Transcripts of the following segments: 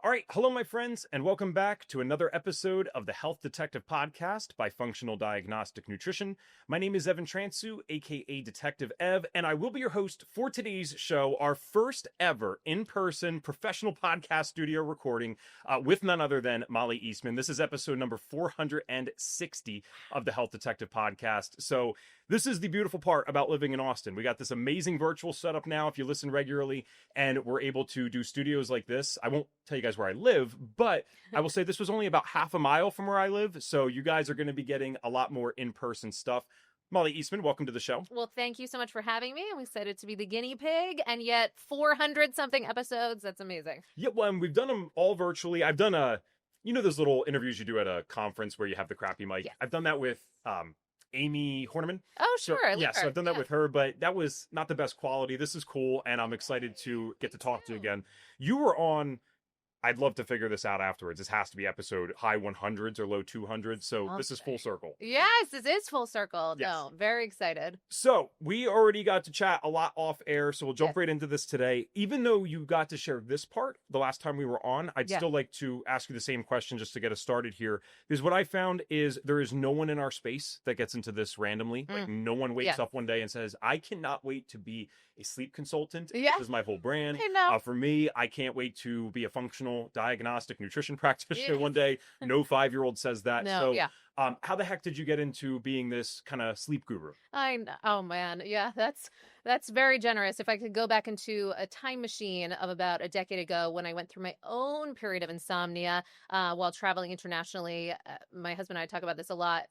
All right, hello, my friends, and welcome back to another episode of the Health Detective Podcast by Functional Diagnostic Nutrition. My name is Evan Transu, aka Detective Ev, and I will be your host for today's show, our first ever in-person professional podcast studio recording with none other than Mollie Eastman. This is episode number 460 of the Health Detective Podcast. So this is the beautiful part about living in Austin. We got this amazing virtual setup now, if you listen regularly, and we're able to do studios like this. I won't tell you guys where I live, but I will say this was only about half a mile from where I live, so you guys are going to be getting a lot more in-person stuff. Mollie Eastman, welcome to the show. Well, thank you so much for having me. I'm excited to be the guinea pig, and yet 400-something episodes. That's amazing. Yeah, well, and we've done them all virtually. I've done those little interviews you do at a conference where you have the crappy mic. Yeah. I've done that with Amy Horniman. Oh, sure. So I've done that with her, but that was not the best quality. This is cool, and I'm excited to get to talk to you again. You were on, I'd love to figure this out afterwards. This has to be episode high 100s or low 200s, so this is full circle. Yes, this is full circle. Yes. No, very excited. So we already got to chat a lot off air, so we'll jump right into this today. Even though you got to share this part the last time we were on, I'd still like to ask you the same question just to get us started here. Because what I found is there is no one in our space that gets into this randomly. Like no one wakes up one day and says, I cannot wait to be a sleep consultant. Yeah. This is my whole brand. I know. For me, I can't wait to be a functional diagnostic nutrition practitioner one day. No 5-year-old says that. No, How the heck did you get into being this kind of sleep guru? I know. Oh man, yeah, that's very generous. If I could go back into a time machine of about a decade ago when I went through my own period of insomnia while traveling internationally, my husband and I talk about this a lot,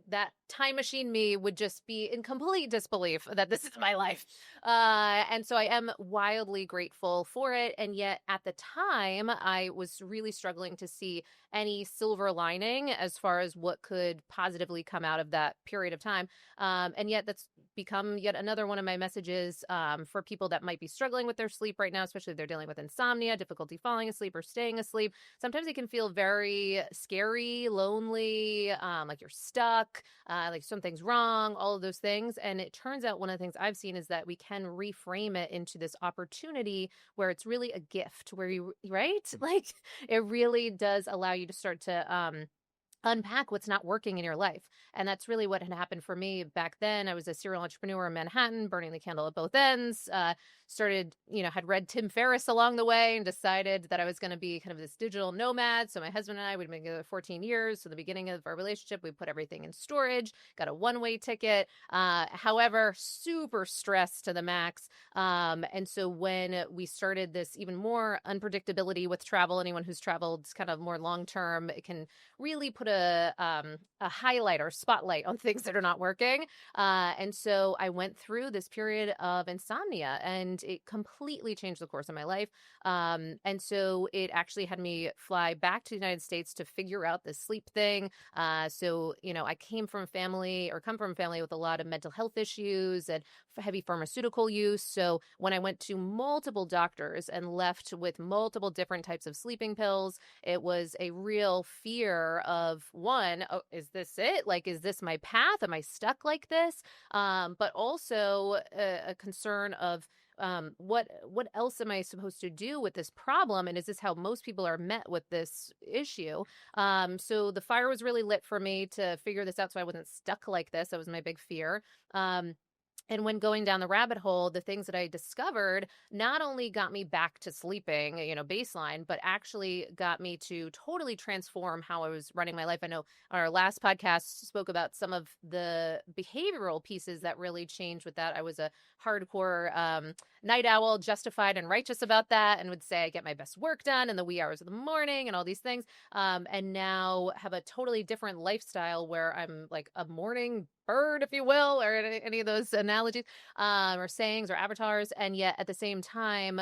that time machine me would just be in complete disbelief that this is my life. And so I am wildly grateful for it. And yet at the time, I was really struggling to see any silver lining as far as what could positively come out of that period of time. And yet that's become yet another one of my messages for people that might be struggling with their sleep right now, especially if they're dealing with insomnia, difficulty falling asleep or staying asleep. Sometimes it can feel very scary, lonely, like you're stuck, like something's wrong, all of those things. And it turns out one of the things I've seen is that we can reframe it into this opportunity where it's really a gift, where you, right? Like it really does allow you to start to unpack what's not working in your life. And that's really what had happened for me back then. I was a serial entrepreneur in Manhattan, burning the candle at both ends, had read Tim Ferriss along the way and decided that I was going to be kind of this digital nomad. So my husband and I, we'd been together 14 years. So the beginning of our relationship, we put everything in storage, got a one-way ticket. However, super stressed to the max. And so when we started this even more unpredictability with travel, anyone who's traveled kind of more long-term, it can really put a highlight or spotlight on things that are not working. And so I went through this period of insomnia and it completely changed the course of my life. And so it actually had me fly back to the United States to figure out this sleep thing. I come from a family with a lot of mental health issues and heavy pharmaceutical use. So when I went to multiple doctors and left with multiple different types of sleeping pills, it was a real fear of one, oh, is this it? Like, is this my path? Am I stuck like this? But also a concern of what else am I supposed to do with this problem? And is this how most people are met with this issue? So the fire was really lit for me to figure this out so I wasn't stuck like this. That was my big fear. And when going down the rabbit hole, the things that I discovered not only got me back to sleeping, baseline, but actually got me to totally transform how I was running my life. I know our last podcast spoke about some of the behavioral pieces that really changed with that. I was a hardcore night owl, justified and righteous about that, and would say I get my best work done in the wee hours of the morning and all these things. And now have a totally different lifestyle where I'm like a morning bird, if you will, or any of those analogies or sayings or avatars. And yet at the same time,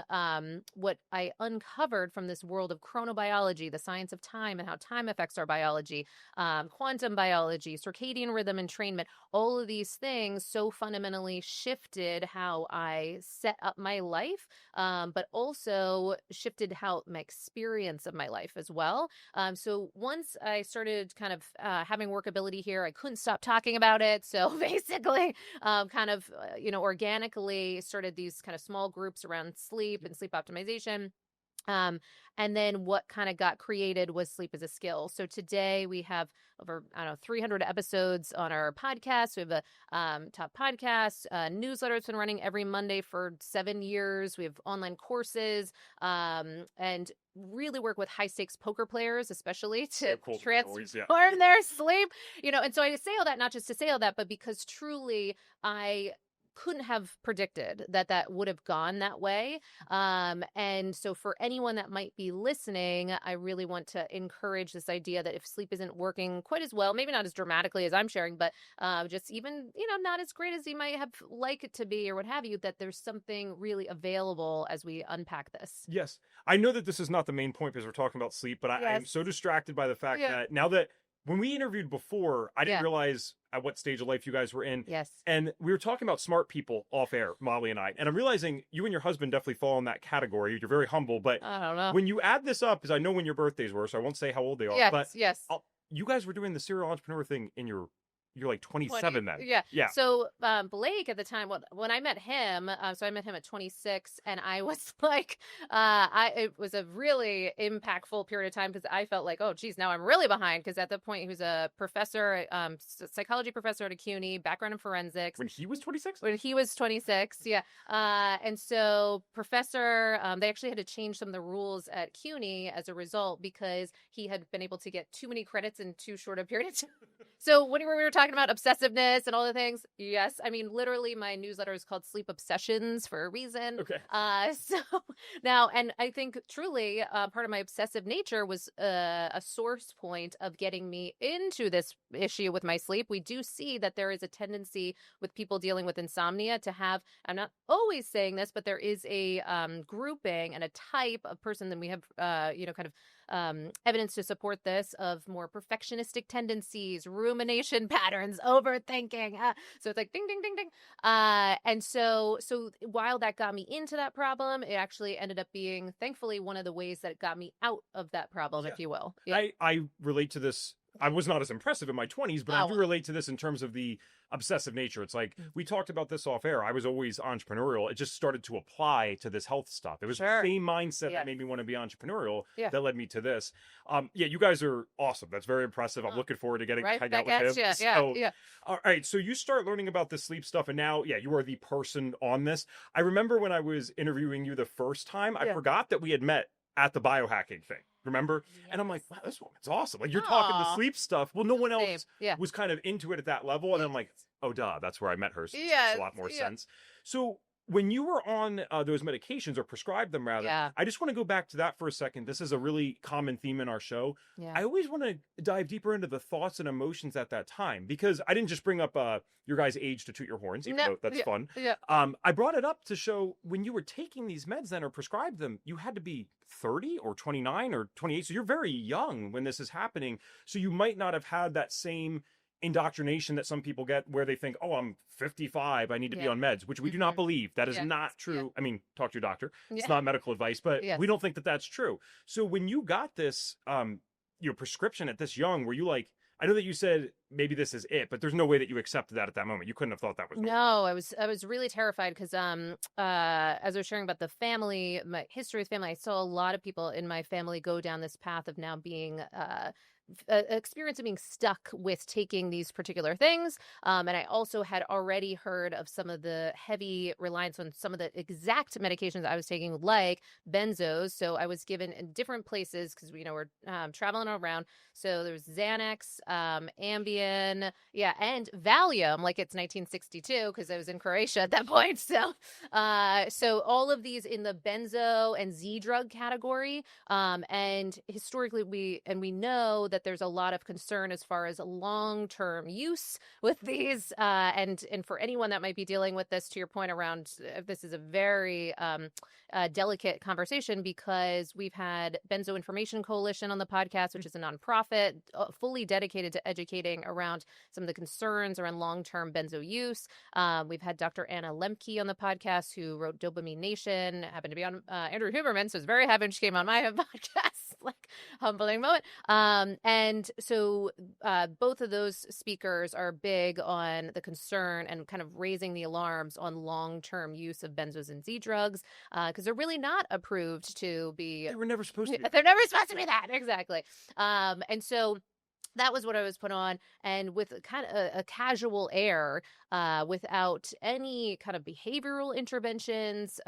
what I uncovered from this world of chronobiology, the science of time and how time affects our biology, quantum biology, circadian rhythm entrainment, all of these things so fundamentally shifted how I set up my life, but also shifted how my experience of my life as well. So once I started kind of having workability here, I couldn't stop talking about it. So basically, organically started these kind of small groups around sleep and sleep optimization. And then what kind of got created was Sleep as a Skill. So today we have over, I don't know, 300 episodes on our podcast. We have a top podcast, newsletter that's been running every Monday for 7 years. We have online courses, and really work with high stakes poker players, especially to transform their sleep. And so I say all that not just to say all that, but because truly I couldn't have predicted that would have gone that way. And so for anyone that might be listening, I really want to encourage this idea that if sleep isn't working quite as well, maybe not as dramatically as I'm sharing, but just even, not as great as you might have like it to be or what have you, that there's something really available as we unpack this. Yes. I know that this is not the main point because we're talking about sleep, but I am so distracted by the fact that now that when we interviewed before, I didn't realize at what stage of life you guys were in. Yes. And we were talking about smart people off air, Mollie and I. And I'm realizing you and your husband definitely fall in that category. You're very humble. But I don't know. When you add this up, because I know when your birthdays were, so I won't say how old they are. Yes, but yes. You guys were doing the serial entrepreneur thing in you're like 27 then. Yeah. So Blake at the time, when I met him, so I met him at 26, and I was like, it was a really impactful period of time because I felt like, oh, geez, now I'm really behind. Because at that point, he was a professor, psychology professor at a CUNY, background in forensics. When he was 26? When he was 26, yeah. And so professor, they actually had to change some of the rules at CUNY as a result because he had been able to get too many credits in too short a period of time. So when we were talking about obsessiveness and all the things, yes, I mean, literally my newsletter is called Sleep Obsessions for a reason. Okay. So now, and I think truly part of my obsessive nature was a source point of getting me into this issue with my sleep. We do see that there is a tendency with people dealing with insomnia to have, I'm not always saying this, but there is a grouping and a type of person that we have, kind of evidence to support this of more perfectionistic tendencies, rumination patterns, overthinking. So it's like ding, ding, ding, ding. And so while that got me into that problem, it actually ended up being, thankfully, one of the ways that it got me out of that problem, if you will. Yeah. I relate to this. I was not as impressive in my 20s, but I do relate to this in terms of the obsessive nature. It's like, we talked about this off air. I was always entrepreneurial. It just started to apply to this health stuff. It was the same mindset that made me want to be entrepreneurial that led me to this. You guys are awesome. That's very impressive. I'm looking forward to getting hang out with him. All right. So you start learning about the sleep stuff, and now, you are the person on this. I remember when I was interviewing you the first time, I forgot that we had met at the biohacking thing. Remember? Yes. And I'm like, wow, this woman's awesome. Like, you're talking the sleep stuff. Well, no one else was kind of into it at that level. And I'm like, oh, duh, that's where I met her. So it makes a lot more sense. So when you were on those medications, or prescribed them rather, I just want to go back to that for a second. This is a really common theme in our show. I always want to dive deeper into the thoughts and emotions at that time, because I didn't just bring up your guys' age to toot your horns, even though that's fun. I brought it up to show when you were taking these meds then, or prescribed them, you had to be 30 or 29 or 28. So you're very young when this is happening. So you might not have had that same indoctrination that some people get, where they think, oh, I'm 55, I need to be on meds, which we do not believe. That is not true. I mean, talk to your doctor. It's not medical advice, but we don't think that that's true. So when you got this, your prescription at this young, were you like, I know that you said maybe this is it, but there's no way that you accepted that at that moment. You couldn't have thought that was normal. No, I was really terrified because as I was sharing about the family, my history with family, I saw a lot of people in my family go down this path of now being experience of being stuck with taking these particular things. And I also had already heard of some of the heavy reliance on some of the exact medications I was taking, like benzos. So I was given in different places because we're traveling around. So there was Xanax, Ambien, and Valium, like it's 1962 because I was in Croatia at that point. So all of these in the benzo and Z drug category. And historically, we know that there's a lot of concern as far as long-term use with these. And for anyone that might be dealing with this, to your point around, this is a very delicate conversation, because we've had Benzo Information Coalition on the podcast, which is a nonprofit fully dedicated to educating around some of the concerns around long-term benzo use. We've had Dr. Anna Lemke on the podcast, who wrote Dopamine Nation, happened to be on Andrew Huberman, so I was very happy when she came on my podcast. like humbling moment. And so both of those speakers are big on the concern and kind of raising the alarms on long-term use of benzos and Z drugs, because they're really not approved to be. They were never supposed to be. They're never supposed to be that. Exactly. And so that was what I was put on, and with kind of a casual air, without any kind of behavioral interventions,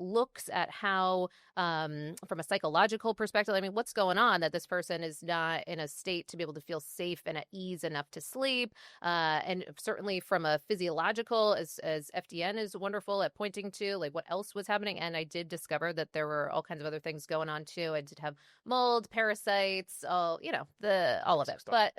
looks at how, from a psychological perspective, I mean, what's going on that this person is not in a state to be able to feel safe and at ease enough to sleep, and certainly from a physiological, as FDN is wonderful at pointing to, like what else was happening, and I did discover that there were all kinds of other things going on too. I did have mold, parasites, all all of it, but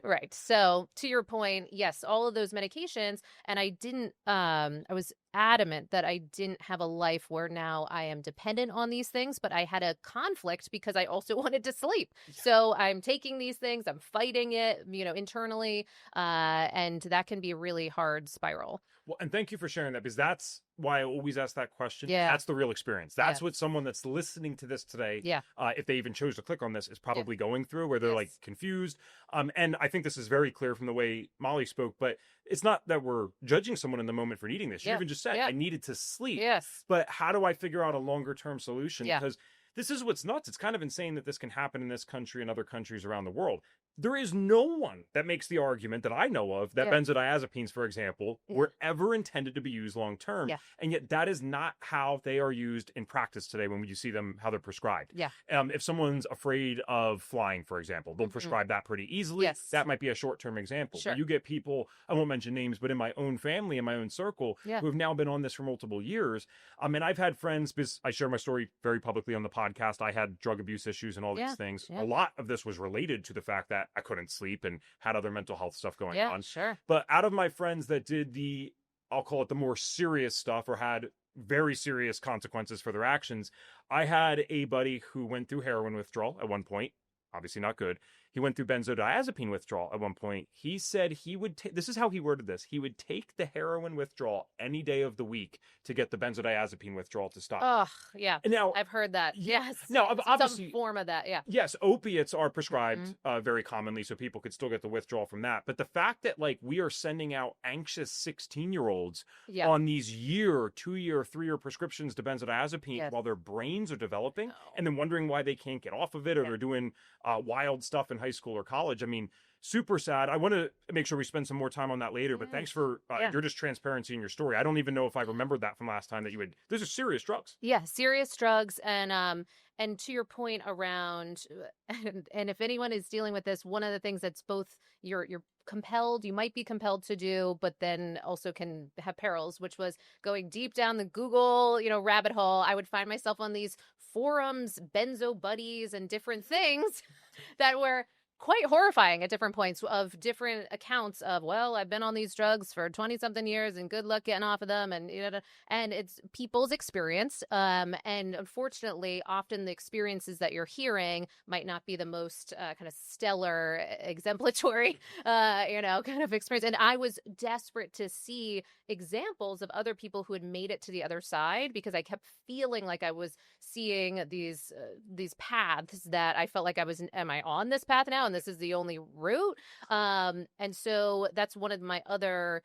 right. So to your point, yes, all of those medications, and I didn't. I was adamant that I didn't have a life where now I am dependent on these things, but I had a conflict because I also wanted to sleep. So I'm taking these things, I'm fighting it, internally, and that can be a really hard spiral. Well, and thank you for sharing that, because that's why I always ask that question. Yeah. That's the real experience. That's what someone that's listening to this today, if they even chose to click on this, is probably going through, where they're like confused. And I think this is very clear from the way Mollie spoke, but it's not that we're judging someone in the moment for needing this. You even just said, I needed to sleep. Yes. But how do I figure out a longer term solution? Yeah. Because this is what's nuts. It's kind of insane that this can happen in this country and other countries around the world. There is no one that makes the argument that I know of that benzodiazepines, for example, were ever intended to be used long term. Yeah. And yet that is not how they are used in practice today when you see them, how they're prescribed. Yeah. If someone's afraid of flying, for example, they'll prescribe that pretty easily. Yes. That might be a short-term example. Sure. But you get people, I won't mention names, but in my own family, in my own circle, who have now been on this for multiple years. And I've had friends, because I share my story very publicly on the podcast. I had drug abuse issues and all these things. Yeah. A lot of this was related to the fact that I couldn't sleep and had other mental health stuff going on. Sure. But out of my friends that did I'll call it the more serious stuff, or had very serious consequences for their actions, I had a buddy who went through heroin withdrawal at one point. Obviously not good. He went through benzodiazepine withdrawal at one point. He said he would take, this is how he worded this, he would take the heroin withdrawal any day of the week to get the benzodiazepine withdrawal to stop. Oh, yeah. And now, I've heard that. Yes. Now, obviously, some form of that, yeah. Yes, opiates are prescribed very commonly, so people could still get the withdrawal from that. But the fact that we are sending out anxious 16-year-olds on these 2-year, 3-year prescriptions to benzodiazepine while their brains are developing, and then wondering why they can't get off of it, or they're doing wild stuff in high school or college. I mean, super sad. I want to make sure we spend some more time on that later, but thanks for your just transparency in your story. I don't even know if I remembered that from last time that you had. These are serious drugs. Yeah, serious drugs. And to your point around, and if anyone is dealing with this, one of the things that's both you're compelled, you might be compelled to do, but then also can have perils, which was going deep down the Google, rabbit hole. I would find myself on these forums, benzo buddies, and different things that were quite horrifying at different points, of different accounts of, well, I've been on these drugs for 20 something years and good luck getting off of them. And, and it's people's experience. And unfortunately, often the experiences that you're hearing might not be the most kind of stellar, exemplatory, kind of experience. And I was desperate to see examples of other people who had made it to the other side, because I kept feeling like I was seeing these paths that I felt like am I on this path now? And this is the only route. And so that's one of my other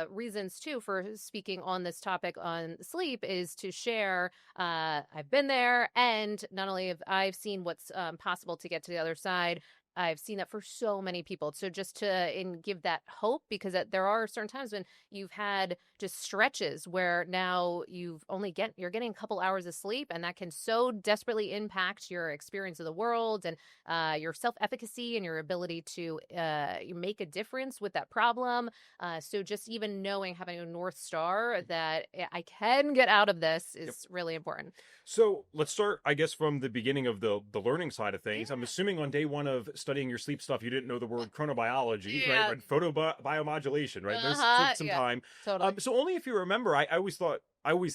reasons too for speaking on this topic on sleep, is to share I've been there, and not only have I've seen what's possible to get to the other side, I've seen that for so many people. So just to give that hope, because there are certain times when you've had just stretches where now you're getting a couple hours of sleep, and that can so desperately impact your experience of the world and your self-efficacy and your ability to make a difference with that problem. So just even knowing, having a North Star that I can get out of this is really important. So let's start, I guess, from the beginning of the learning side of things. I'm assuming on day one of studying your sleep stuff, you didn't know the word chronobiology, right? But photobiomodulation, right? Those took some time. Totally. So only if you remember, I always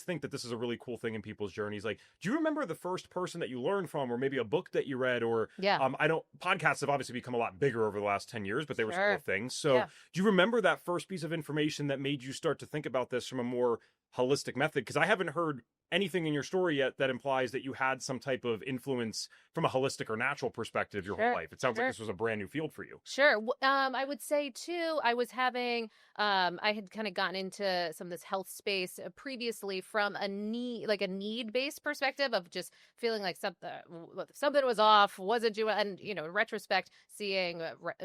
think that this is a really cool thing in people's journeys. Like, do you remember the first person that you learned from, or maybe a book that you read, or podcasts have obviously become a lot bigger over the last 10 years, but they were still a thing. So do you remember that first piece of information that made you start to think about this from a more holistic method? Because I haven't heard anything in your story yet that implies that you had some type of influence from a holistic or natural perspective your whole Sure, life. It sounds like sure. this was a brand new field for you. Sure. I would say too, I was having, I had kind of gotten into some of this health space previously from a need-based perspective of just feeling like something was off, wasn't you? And, in retrospect, seeing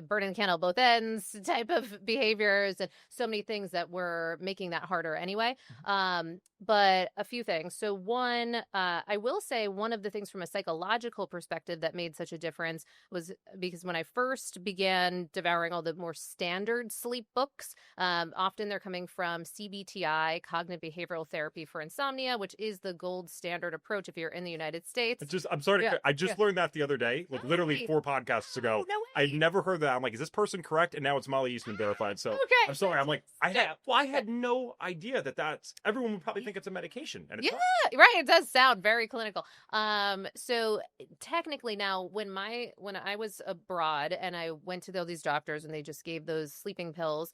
burning the candle at both ends type of behaviors and so many things that were making that harder anyway. But a few things. So one, I will say one of the things from a psychological perspective that made such a difference was because when I first began devouring all the more standard sleep books, often they're coming from CBT-I, cognitive behavioral therapy for insomnia, which is the gold standard approach if you're in the United States. I'm sorry. Yeah, I just learned that the other day, like literally Really? 4 podcasts ago. Oh, no I'd way. never heard that. I'm like, is this person correct? And now it's Mollie Eastman verified. So Okay. I'm sorry. I'm like, I Yeah. had no idea that's everyone would probably think it's a medication, and it's Yeah, not. right. It does sound very clinical. So technically now when I was abroad and I went to all these doctors and they just gave those sleeping pills,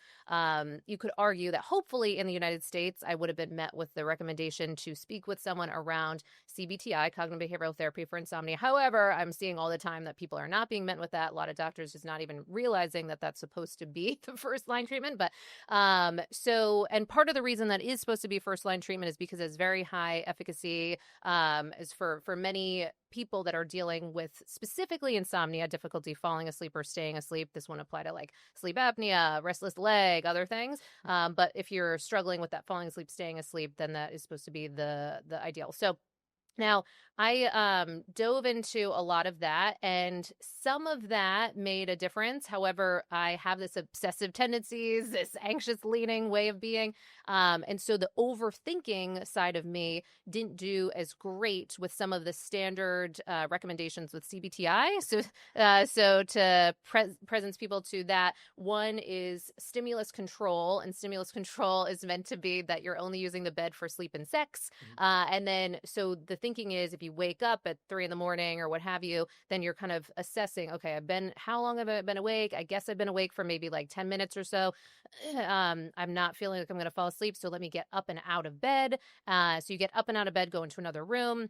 you could argue that hopefully in the United States, I would have been met with the recommendation to speak with someone around CBT-I, cognitive behavioral therapy for insomnia. However, I'm seeing all the time that people are not being met with that. A lot of doctors just not even realizing that that's supposed to be the first line treatment. But and part of the reason that is supposed to be first line treatment is because it's very high efficacy, is for many people that are dealing with specifically insomnia, difficulty falling asleep or staying asleep. This won't apply to like sleep apnea, restless leg, other things. But if you're struggling with that falling asleep, staying asleep, then that is supposed to be the ideal. So now, I dove into a lot of that, and some of that made a difference. However, I have this obsessive tendencies, this anxious leaning way of being. And so the overthinking side of me didn't do as great with some of the standard recommendations with CBTI. So to presence people to that, one is stimulus control, and stimulus control is meant to be that you're only using the bed for sleep and sex. And then, so the thinking is if you wake up at 3 a.m. or what have you, then you're kind of assessing, okay, how long have I been awake? I guess I've been awake for maybe like 10 minutes or so. I'm not feeling like I'm going to fall asleep. So let me get up and out of bed. So you get up and out of bed, go into another room.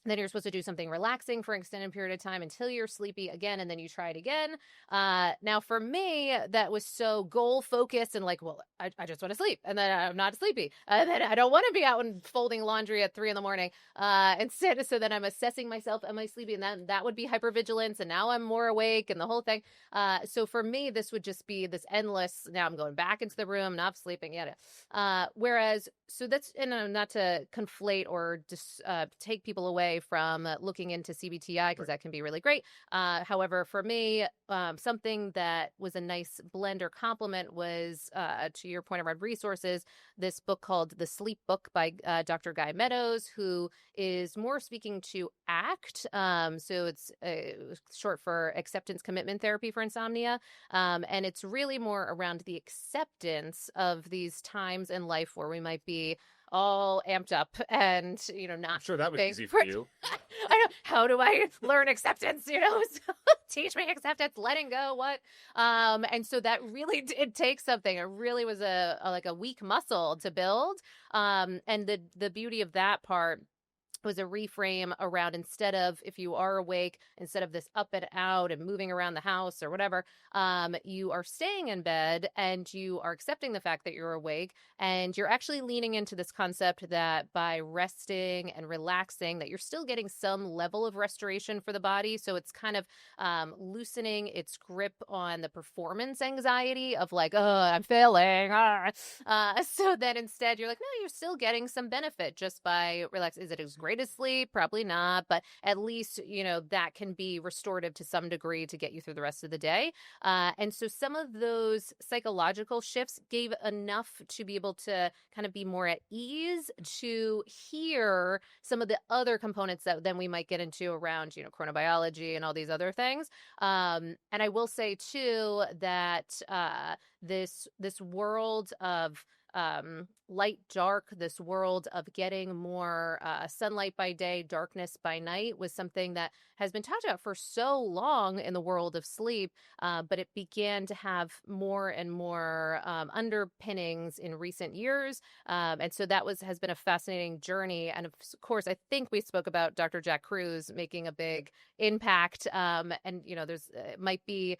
Then you're supposed to do something relaxing for an extended period of time until you're sleepy again, and then you try it again. Now, for me, that was so goal focused and like, well, I just want to sleep, and then I'm not sleepy, and then I don't want to be out and folding laundry at 3 a.m. Instead, so then I'm assessing myself, am I sleepy? And then that would be hypervigilance, and now I'm more awake, and the whole thing. So for me, this would just be this endless. Now I'm going back into the room, not sleeping yet. Whereas, so that's, and not to conflate or just take people away from looking into CBT-I because that can be really great. However, for me, something that was a nice blend or complement was, to your point around resources, this book called The Sleep Book by Dr. Guy Meadows, who is more speaking to ACT. So it's short for acceptance commitment therapy for insomnia. And it's really more around the acceptance of these times in life where we might be all amped up and, not I'm sure that was sleeping. easy for you. I know. How do I learn acceptance? So, teach me acceptance, letting go, what? And so that really did take something. It really was a weak muscle to build. And the beauty of that part was a reframe around, instead of, if you are awake, instead of this up and out and moving around the house or whatever, you are staying in bed and you are accepting the fact that you're awake, and you're actually leaning into this concept that by resting and relaxing, that you're still getting some level of restoration for the body. So it's kind of loosening its grip on the performance anxiety of like, oh, I'm failing. So that instead you're like, no, you're still getting some benefit just by relaxing. Is it as great as sleep? Probably not, but at least, that can be restorative to some degree to get you through the rest of the day. And so some of those psychological shifts gave enough to be able to kind of be more at ease to hear some of the other components that then we might get into around, chronobiology and all these other things. And I will say too that this world of light dark, this world of getting more sunlight by day, darkness by night was something that has been talked about for so long in the world of sleep, but it began to have more and more underpinnings in recent years. And so that has been a fascinating journey. And of course, I think we spoke about Dr. Jack Kruse making a big impact. And, there's might be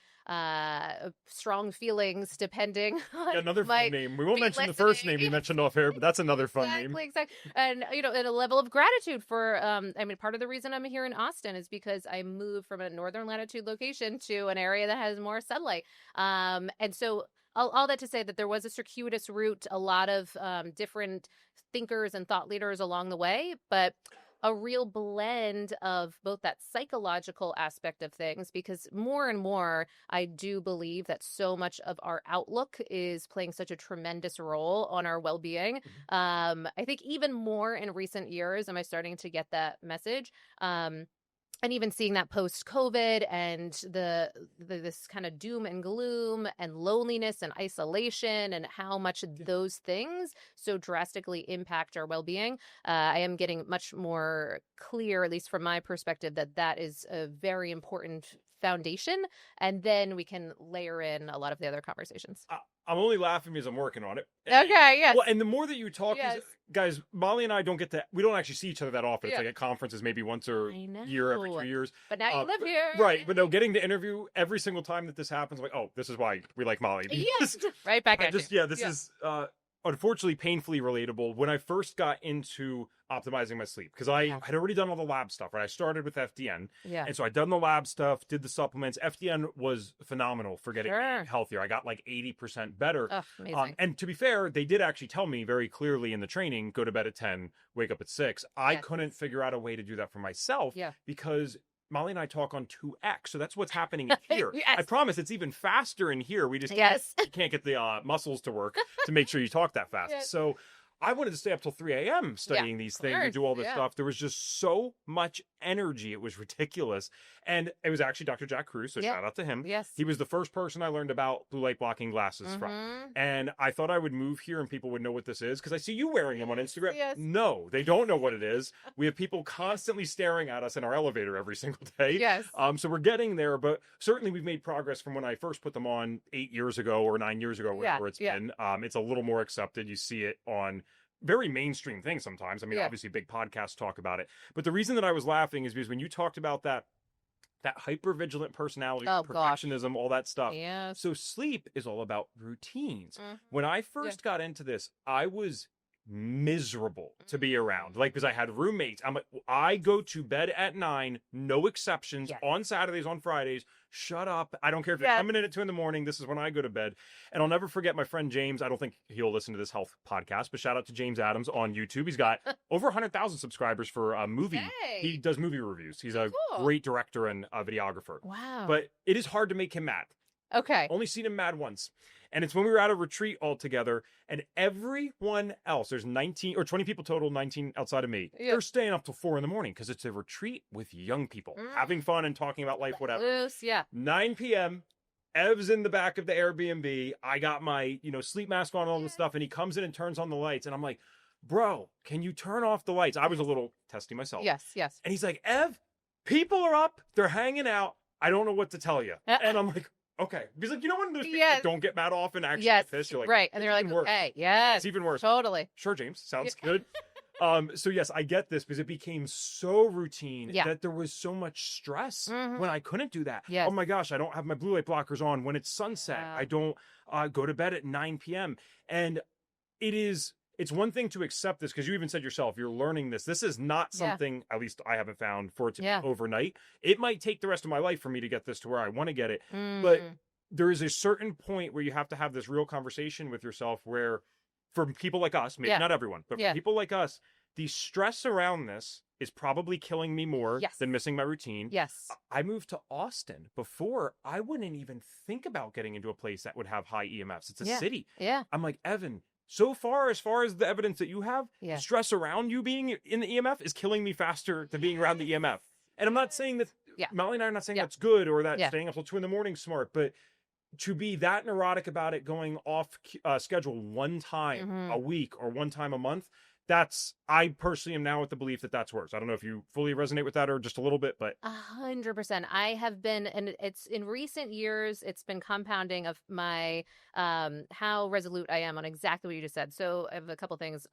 strong feelings depending on Another fun name. We won't mention the first name you mentioned off air, but that's another fun name. Exactly. And, and a level of gratitude for, part of the reason I'm here in Austin is because I moved from a northern latitude location to an area that has more sunlight. And so all that to say that there was a circuitous route, a lot of different thinkers and thought leaders along the way, but a real blend of both that psychological aspect of things, because more and more, I do believe that so much of our outlook is playing such a tremendous role on our well-being. I think even more in recent years, am I starting to get that message? And even seeing that post-COVID and this kind of doom and gloom and loneliness and isolation and how much those things so drastically impact our well-being, I am getting much more clear, at least from my perspective, that is a very important foundation. And then we can layer in a lot of the other conversations. I'm only laughing because I'm working on it. Okay, yes. Well, and the more that you talk, yes. Guys, Mollie and I we don't actually see each other that often. It's like at conferences maybe once a year, every 2 years. But now you live here. Right. But no, getting to interview every single time that this happens, I'm like, oh, this is why we like Mollie. Yes. Right back at you. Yeah, this is unfortunately painfully relatable. When I first got into optimizing my sleep, because I had already done all the lab stuff, right? I started with FDN. Yeah. And so I'd done the lab stuff, did the supplements. FDN was phenomenal for getting healthier. I got like 80% better. Oh, amazing. And to be fair, they did actually tell me very clearly in the training, go to bed at 10, wake up at 6. I couldn't figure out a way to do that for myself because Mollie and I talk on 2x, so that's what's happening here. I promise it's even faster in here. We just can't get the muscles to work to make sure you talk that fast. So I wanted to stay up till 3 a.m. studying these things and do all this stuff. There was just so much energy. It was ridiculous. And it was actually Dr. Jack Kruse, so shout out to him. Yes. He was the first person I learned about blue light blocking glasses from. And I thought I would move here and people would know what this is because I see you wearing them on Instagram. Yes. No, they don't know what it is. We have people constantly staring at us in our elevator every single day. Yes. So we're getting there, but certainly we've made progress from when I first put them on 8 years ago or 9 years ago, wherever it's been. It's a little more accepted. You see it on very mainstream things sometimes. I mean, obviously big podcasts talk about it. But the reason that I was laughing is because when you talked about that hypervigilant personality, perfectionism, all that stuff. Yes. So sleep is all about routines. When I first got into this, I was miserable to be around, like, because I had roommates. I go to bed at 9, no exceptions, on Saturdays, on Fridays. Shut up. I don't care if you're coming in at 2 a.m. This is when I go to bed. And I'll never forget my friend James. I don't think he'll listen to this health podcast, but shout out to James Adams on YouTube. He's got over 100,000 subscribers for a movie. He does movie reviews. He's a great director and a videographer. Wow. But it is hard to make him mad. Okay. Only seen him mad once. And it's when we were at a retreat all together, and everyone else, there's 19 or 20 people total, 19 outside of me. They're staying up till 4 a.m. because it's a retreat with young people, having fun and talking about life, whatever. 9 p.m., Ev's in the back of the Airbnb. I got my, sleep mask on, all this stuff, and he comes in and turns on the lights, and I'm like, bro, can you turn off the lights? I was a little testy myself. Yes. And he's like, Ev, people are up, they're hanging out. I don't know what to tell you. And I'm like, okay. Because, when there's people that don't get mad off and actually get pissed, you're like, right. And they're like, okay, yes. It's even worse. Totally. Sure, James. Sounds good. So yes, I get this because it became so routine that there was so much stress when I couldn't do that. Yes. Oh my gosh, I don't have my blue light blockers on when it's sunset. Wow. I don't go to bed at 9 p.m. And it's one thing to accept this because you even said yourself, you're learning this. This is not something, at least I haven't found, for it to be overnight. It might take the rest of my life for me to get this to where I want to get it. But there is a certain point where you have to have this real conversation with yourself where, for people like us, maybe not everyone, but for people like us, the stress around this is probably killing me more than missing my routine. Yes. I moved to Austin. Before, I wouldn't even think about getting into a place that would have high EMFs. It's a city. Yeah. I'm like, Evan, so far, as the evidence that you have, stress around you being in the EMF is killing me faster than being around the EMF. And I'm not saying that, Mollie and I are not saying that's good or that staying up till 2 a.m. is smart, but to be that neurotic about it going off schedule one time a week or one time a month, I personally am now with the belief that that's worse. I don't know if you fully resonate with that or just a little bit, but 100%. I have been, and it's in recent years, it's been compounding of my how resolute I am on exactly what you just said. So I have a couple things.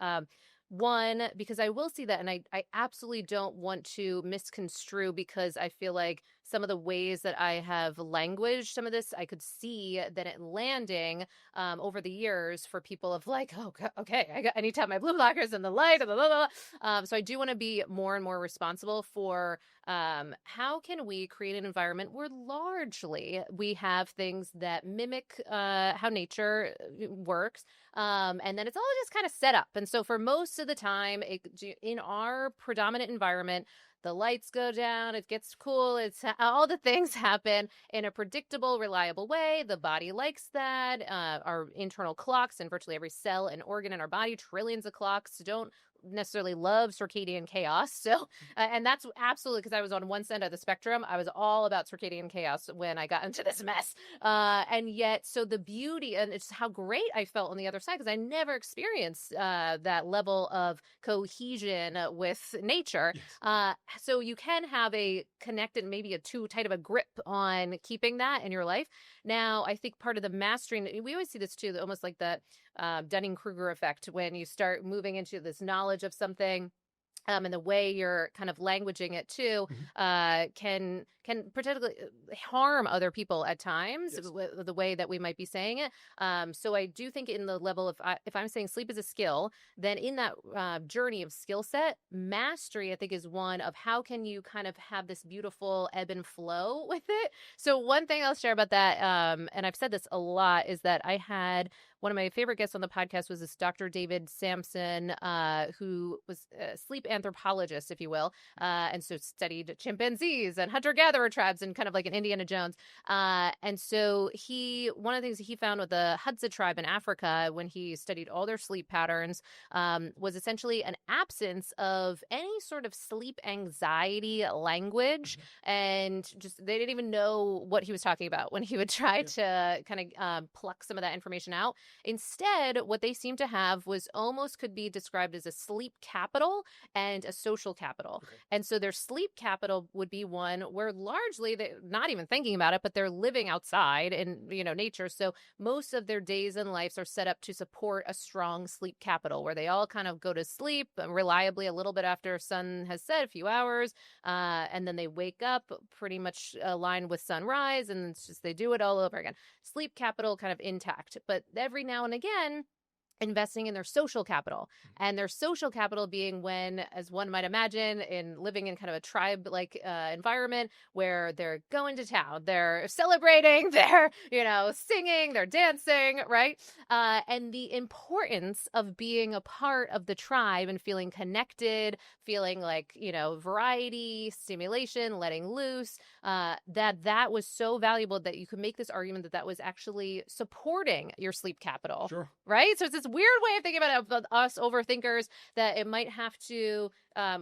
One, because I will see that, and I absolutely don't want to misconstrue, because I feel like some of the ways that I have languaged some of this, I could see that it landing over the years for people of like, oh, okay, I need to have my blue blockers and the light, blah, blah, blah. So I do want to be more and more responsible for how can we create an environment where largely we have things that mimic how nature works. And then it's all just kind of set up. And so for most of the time, in our predominant environment, the lights go down, it gets cool, it's all the things happen in a predictable, reliable way. The body likes that. Our internal clocks and virtually every cell and organ in our body, trillions of clocks, don't necessarily love circadian chaos. So, and that's absolutely because I was on one side of the spectrum. I was all about circadian chaos when I got into this mess. And yet, so the beauty, and it's how great I felt on the other side, because I never experienced that level of cohesion with nature. yes. So you can have a connected, maybe a too tight of a grip on keeping that in your life. Now, I think part of the mastering, we always see this too, almost like that Dunning-Kruger effect, when you start moving into this knowledge of something. And the way you're kind of languaging it too can potentially harm other people at times, Yes. with the way that we might be saying it. So I do think in the level of, if I'm saying sleep is a skill, then in that journey of skill set, mastery, I think, is one of how can you kind of have this beautiful ebb and flow with it. So one thing I'll share about that, and I've said this a lot, is that I had one of my favorite guests on the podcast was this Dr. David Sampson, who was a sleep anthropologist, if you will, and so studied chimpanzees and hunter-gatherer tribes and kind of like an Indiana Jones. And so one of the things that he found with the Hadza tribe in Africa, when he studied all their sleep patterns, was essentially an absence of any sort of sleep anxiety language. And just they didn't even know what he was talking about when he would try to kind of pluck some of that information out. Instead, what they seemed to have was almost could be described as a sleep capital and a social capital. Okay. And so their sleep capital would be one where largely they're not even thinking about it, but they're living outside in, nature. So most of their days and lives are set up to support a strong sleep capital, where they all kind of go to sleep reliably a little bit after sun has set, a few hours, and then they wake up pretty much aligned with sunrise, and it's just they do it all over again. Sleep capital kind of intact, but every now and again investing in their social capital, and their social capital being when, as one might imagine, in living in kind of a tribe-like environment where they're going to town, they're celebrating, they're, singing, they're dancing, right? And the importance of being a part of the tribe and feeling connected, feeling like, variety, stimulation, letting loose, that was so valuable that you could make this argument that was actually supporting your sleep capital. Sure. Right? So it's this weird way of thinking about it, us overthinkers, that it might have to,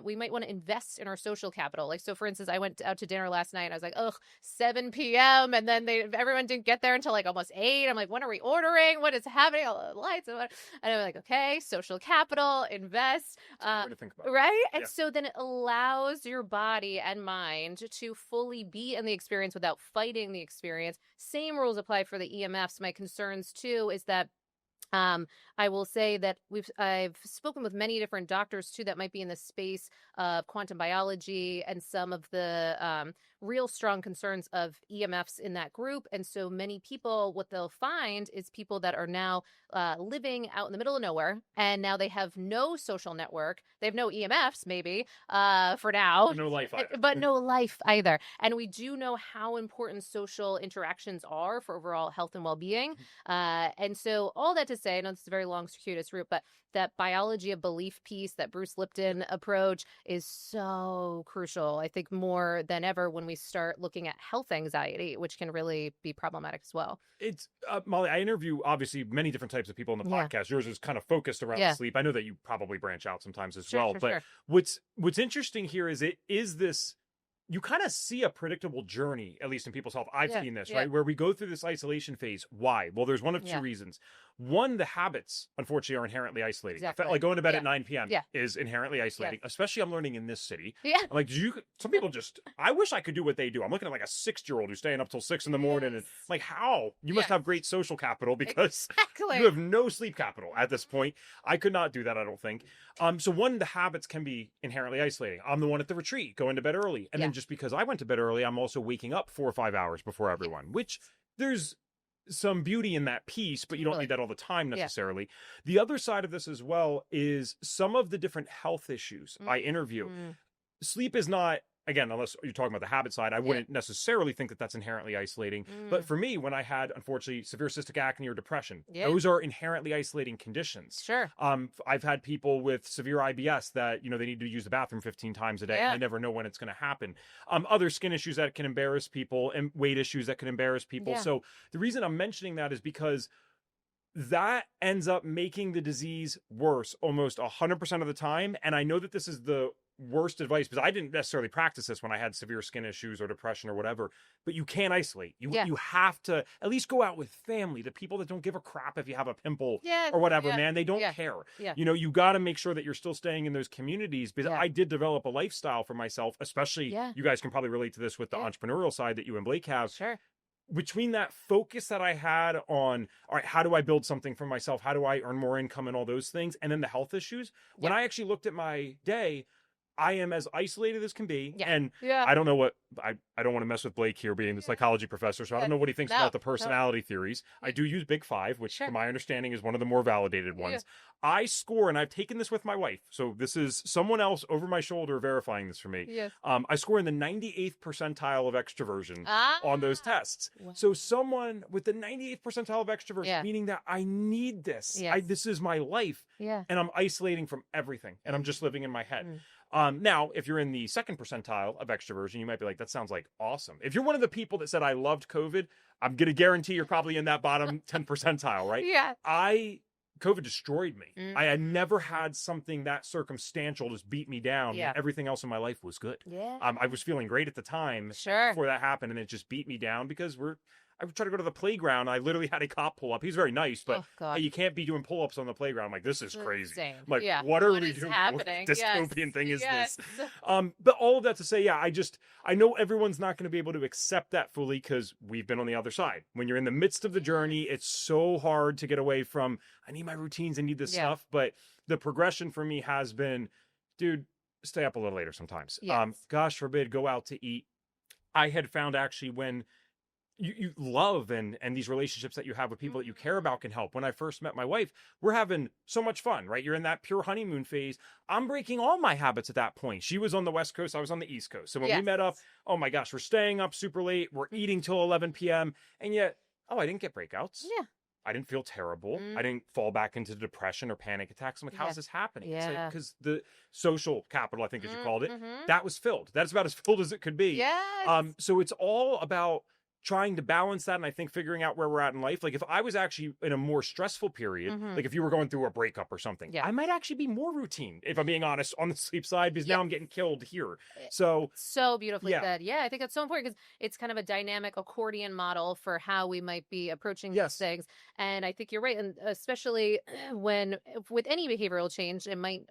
we might want to invest in our social capital. Like, so for instance, I went out to dinner last night and I was like, 7 p.m. And then everyone didn't get there until like almost 8. I'm like, when are we ordering? What is happening? All the lights. And I'm like, okay, social capital, invest. Way to think about it. Right? And Yeah. so then it allows your body and mind to fully be in the experience without fighting the experience. Same rules apply for the EMFs. My concerns too is that I will say that I've spoken with many different doctors too that might be in the space of quantum biology and some of the real strong concerns of EMFs in that group. And so many people, what they'll find is people that are now living out in the middle of nowhere, and now they have no social network. They have no EMFs, maybe, for now. No life either. But no life either. And we do know how important social interactions are for overall health and well-being. And so all that to say, I know this is a very long, circuitous route, but that biology of belief piece, that Bruce Lipton approach, is so crucial, I think, more than ever when we start looking at health anxiety, which can really be problematic as well. It's Molly, I interview obviously many different types of people in the Yeah. podcast. Yours is kind of focused around Yeah. sleep. I know that you probably branch out sometimes as Sure, well, sure, but sure. what's interesting here is this you kind of see a predictable journey, at least in people's health. I've Yeah. seen this, Yeah. right? Where we go through this isolation phase. Why? Well, there's one of two Yeah. reasons. One, the habits, unfortunately, are inherently isolating. I felt Exactly. like going to bed Yeah. at 9 p.m. Yeah. is inherently isolating, especially I'm learning in this city. Yeah. I'm like, some people just, I wish I could do what they do. I'm looking at like a 6-year-old who's staying up till 6 in the morning. And Yes. like, how? You must Yeah. have great social capital because Exactly. you have no sleep capital at this point. I could not do that, I don't think. So one, the habits can be inherently isolating. I'm the one at the retreat, going to bed early. And then just because I went to bed early, I'm also waking up 4 or 5 hours before everyone, which there's some beauty in that piece, but you don't need that all the time necessarily. The other side of this as well is some of the different health issues I interview. Sleep is not, again, unless you're talking about the habit side, I wouldn't necessarily think that that's inherently isolating. But for me, when I had, unfortunately, severe cystic acne or depression, those are inherently isolating conditions. Sure. I've had people with severe IBS that, they need to use the bathroom 15 times a day. I never know when it's going to happen. Other skin issues that can embarrass people and weight issues that can embarrass people. So the reason I'm mentioning that is because that ends up making the disease worse almost 100% of the time. And I know that this is the worst advice because I didn't necessarily practice this when I had severe skin issues or depression or whatever, but you can't isolate. You have to at least go out with family, the people that don't give a crap if you have a pimple or whatever, man. They don't care. You got to make sure that you're still staying in those communities because I did develop a lifestyle for myself, especially you guys can probably relate to this with the entrepreneurial side that you and Blake have. Sure. Between that focus that I had on, all right, how do I build something for myself? How do I earn more income and all those things? And then the health issues. When I actually looked at my day, I am as isolated as can be. And I don't know what, I don't want to mess with Blake here being the psychology professor, so I don't know what he thinks about the personality theories. I do use Big Five, which to my understanding is one of the more validated ones. I score, and I've taken this with my wife, so this is someone else over my shoulder verifying this for me. I score in the 98th percentile of extroversion on those tests. Wow. So someone with the 98th percentile of extroversion, meaning that I need this. This is my life. And I'm isolating from everything, and I'm just living in my head. Now, if you're in the second percentile of extroversion, you might be like, that sounds like awesome. If you're one of the people that said, I loved COVID, I'm going to guarantee you're probably in that bottom 10 percentile, right? COVID destroyed me. I had never had something that circumstantial just beat me down. When everything else in my life was good. I was feeling great at the time before that happened, and it just beat me down because I would try to go to the playground. I literally had a cop pull up. He's very nice, but hey, you can't be doing pull-ups on the playground. I'm like, this is crazy. Insane. I'm like, what are we doing? Happening? What dystopian thing is this? But all of that to say, I know everyone's not going to be able to accept that fully because we've been on the other side. When you're in the midst of the journey, it's so hard to get away from, I need my routines, I need this stuff. But the progression for me has been, dude, stay up a little later sometimes. Gosh forbid, go out to eat. I had found actually when you love and these relationships that you have with people that you care about can help. When I first met my wife, we're having so much fun, right? You're in that pure honeymoon phase. I'm breaking all my habits at that point. She was on the West Coast. I was on the East Coast. So when we met up, oh my gosh, we're staying up super late. We're eating till 11 p.m. And yet, I didn't get breakouts. I didn't feel terrible. I didn't fall back into depression or panic attacks. I'm like, how's this happening? It's like, because the social capital, I think as you called it, that was filled. That's about as filled as it could be. So it's all about trying to balance that, and I think figuring out where we're at in life. Like if I was actually in a more stressful period, like if you were going through a breakup or something, I might actually be more routine, if I'm being honest, on the sleep side, because now I'm getting killed here. So beautifully said. I think that's so important because it's kind of a dynamic accordion model for how we might be approaching these things. And I think you're right. And especially with any behavioral change, it might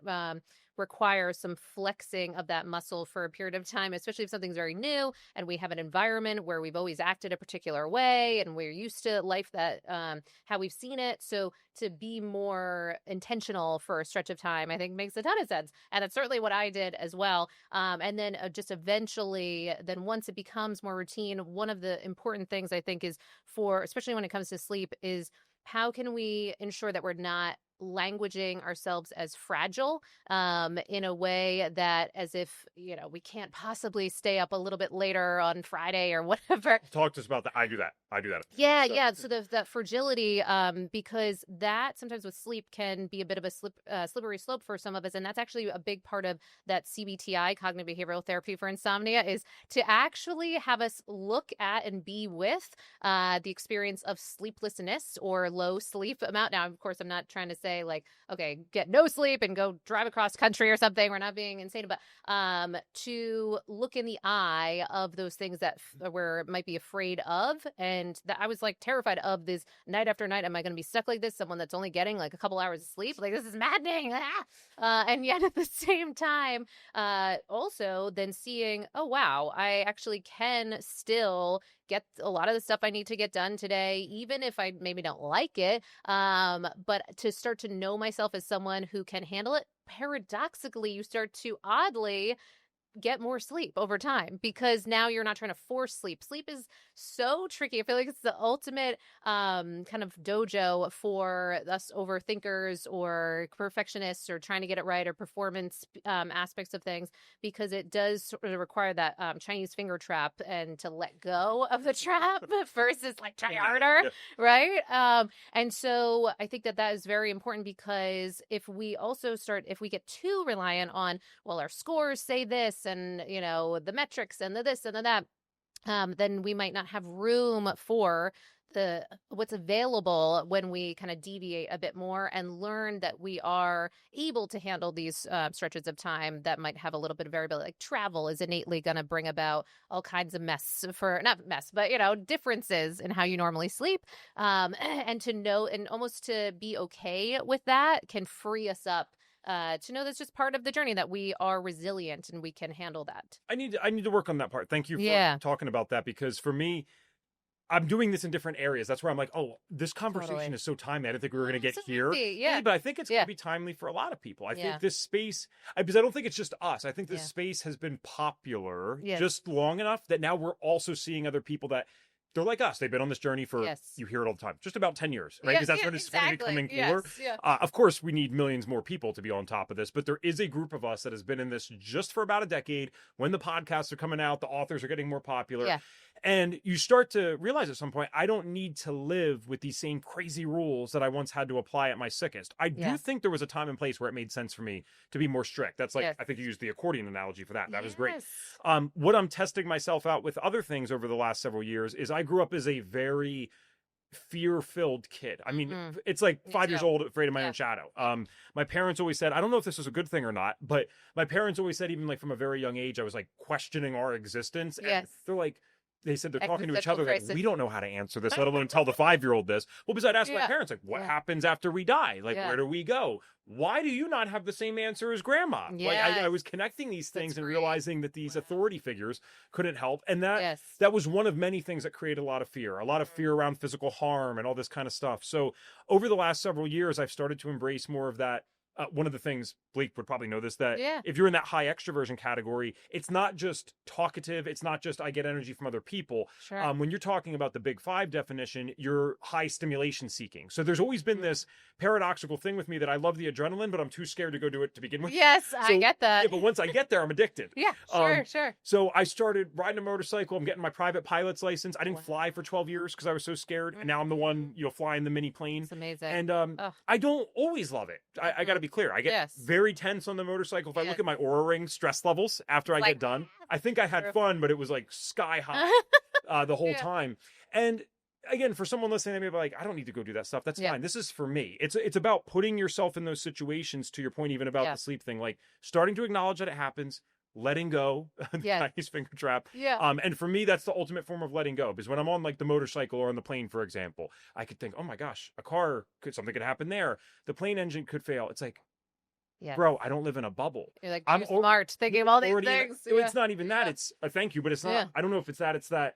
require some flexing of that muscle for a period of time, especially if something's very new and we have an environment where we've always acted a particular way and we're used to life that how we've seen it. So to be more intentional for a stretch of time, I think makes a ton of sense. And that's certainly what I did as well. And then just eventually, then once it becomes more routine, one of the important things I think is especially when it comes to sleep, is how can we ensure that we're not languaging ourselves as fragile in a way that as if, we can't possibly stay up a little bit later on Friday or whatever. Talk to us about that. I do that. So that fragility, because that sometimes with sleep can be a bit of a slippery slope for some of us. And that's actually a big part of that CBT-I, cognitive behavioral therapy for insomnia, is to actually have us look at and be with the experience of sleeplessness or low sleep amount. Now, of course, I'm not trying to say say like, okay, get no sleep and go drive across country or something. We're not being insane, but to look in the eye of those things that we're might be afraid of. And that I was like terrified of this night after night. Am I going to be stuck like this? Someone that's only getting like a couple hours of sleep? Like, this is maddening. And yet at the same time, also then seeing, oh, wow, I actually can still get a lot of the stuff I need to get done today, even if I maybe don't like it. But to start to know myself as someone who can handle it, paradoxically, you start to oddly get more sleep over time, because now you're not trying to force sleep. Sleep is so tricky. I feel like it's the ultimate kind of dojo for us overthinkers or perfectionists or trying to get it right, or performance aspects of things, because it does sort of require that Chinese finger trap and to let go of the trap versus like try harder, right? And so I think that is very important, because if we get too reliant on, well, our scores say this, and the metrics and the this and the that, then we might not have room for what's available when we kind of deviate a bit more and learn that we are able to handle these stretches of time that might have a little bit of variability. Like travel is innately going to bring about all kinds of differences in how you normally sleep. And to know and almost to be okay with that can free us up to know that's just part of the journey, that we are resilient and we can handle that. I need to work on that part. Thank you for talking about that, because for me, I'm doing this in different areas. That's where I'm like, oh, this conversation is so timely. I didn't think we were going to get here. Yeah. But I think it's going to be timely for a lot of people. I think this space, because I don't think it's just us. I think this space has been popular just long enough that now we're also seeing other people that they're like us. They've been on this journey for, you hear it all the time, just about 10 years, right? Because that's when it's becoming cooler. Of course, we need millions more people to be on top of this, but there is a group of us that has been in this just for about a decade. When the podcasts are coming out, the authors are getting more popular. And you start to realize at some point, I don't need to live with these same crazy rules that I once had to apply at my sickest. I do think there was a time and place where it made sense for me to be more strict. That's like, I think you used the accordion analogy for that. That was great. What I'm testing myself out with other things over the last several years is I grew up as a very fear-filled kid. I mean, it's like 5 years old, afraid of my own shadow. My parents always said, I don't know if this was a good thing or not, but my parents always said, even like from a very young age, I was like questioning our existence. And they're like, they said they're talking to each other like, we don't know how to answer this, let alone tell the 5-year-old this. Well, because I'd ask my parents, like, what happens after we die? Like, where do we go? Why do you not have the same answer as grandma? Like, I was connecting these things and realizing that these authority figures couldn't help. And that was one of many things that created a lot of fear around physical harm and all this kind of stuff. So over the last several years, I've started to embrace more of that. One of the things, Blake would probably know this, that if you're in that high extroversion category, it's not just talkative. It's not just I get energy from other people. When you're talking about the Big Five definition, you're high stimulation seeking. So there's always been this paradoxical thing with me that I love the adrenaline, but I'm too scared to go do it to begin with. I get that. Yeah, but once I get there, I'm addicted. Sure. So I started riding a motorcycle. I'm getting my private pilot's license. I didn't fly for 12 years because I was so scared. And now I'm the one, flying the mini plane. It's amazing. And I don't always love it. I got to be clear. I get very tense on the motorcycle. If I look at my Oura ring stress levels after I get done, I think I had fun, but it was like sky high the whole time. And again, for someone listening, they may be like, I don't need to go do that stuff. That's fine. This is for me. It's about putting yourself in those situations, to your point, even about the sleep thing, like starting to acknowledge that it happens, letting go, the Chinese finger trap. And for me, that's the ultimate form of letting go, because when I'm on like the motorcycle or on the plane, for example, I could think, oh my gosh, something could happen there. The plane engine could fail. It's like, bro, I don't live in a bubble. You're like, I'm smart, thinking of all these things. It's not even that. It's thank you, but it's not. I don't know if it's that. It's that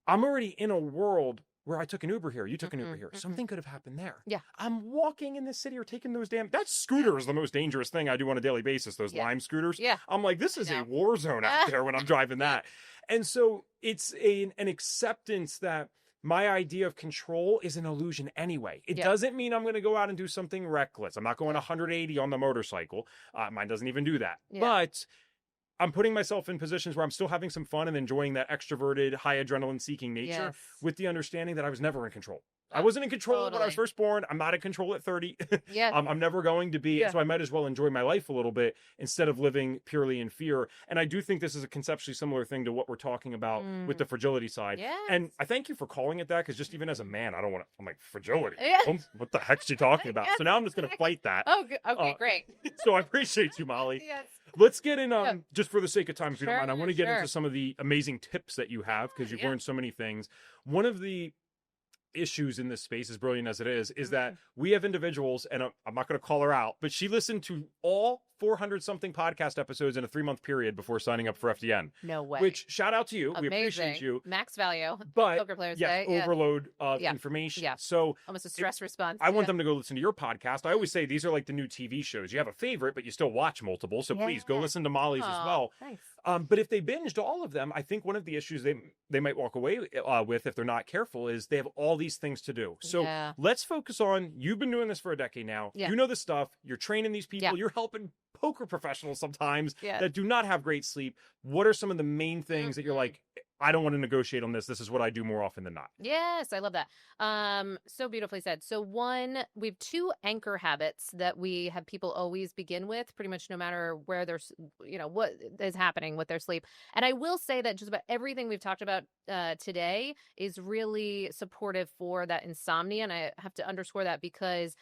I'm already in a world where I took an Uber here. You took an Uber here. Something could have happened there. I'm walking in the city or taking those that scooter is the most dangerous thing I do on a daily basis. Those Lime scooters. I'm like, this is a war zone out there when I'm driving that. And so it's an acceptance that my idea of control is an illusion anyway. It doesn't mean I'm going to go out and do something reckless. I'm not going 180 on the motorcycle. Mine doesn't even do that. But I'm putting myself in positions where I'm still having some fun and enjoying that extroverted, high adrenaline seeking nature with the understanding that I was never in control. I wasn't in control when I was Totally. first born. I'm not in control at 30. Yes. I'm never going to be. Yeah. So I might as well enjoy my life a little bit instead of living purely in fear. And I do think this is a conceptually similar thing to what we're talking about with the fragility side. Yes. And I thank you for calling it that, because just even as a man, I don't want to, I'm like, fragility? Yeah. What the heck's she talking about? Yes, So now I'm just going to fight that. Oh, okay, great. So I appreciate you, Mollie. Yes. Let's get in, just for the sake of time, if you don't Sure, mind, I want to get sure. into some of the amazing tips that you have, because you've Yeah. learned so many things. One of the issues in this space, as brilliant as it is Mm-hmm. that we have individuals, and I'm not going to call her out, but she listened to all 400 something podcast episodes in a 3-month period before signing up for FDN. No way. Which, shout out to you. Amazing. We appreciate you. Max value. But Poker players yes, say. Yeah. overload of Yeah. information. Yeah. So Almost a stress response. I want them to go listen to your podcast. I always say these are like the new TV shows. You have a favorite, but you still watch multiple. So please go Yeah. listen to Mollie's as well. Thanks. But if they binged all of them, I think one of the issues they might walk away with, if they're not careful, is they have all these things to do. So Yeah. let's focus on, you've been doing this for a decade now. Yeah. You know the stuff. You're training these people. Yeah. You're helping poker professionals sometimes Yeah. that do not have great sleep. What are some of the main things that you're like, I don't want to negotiate on this. This is what I do more often than not. Yes, I love that. So beautifully said. So one, we have 2 anchor habits that we have people always begin with, pretty much no matter where there's, what is happening with their sleep. And I will say that just about everything we've talked about today is really supportive for that insomnia. And I have to underscore that because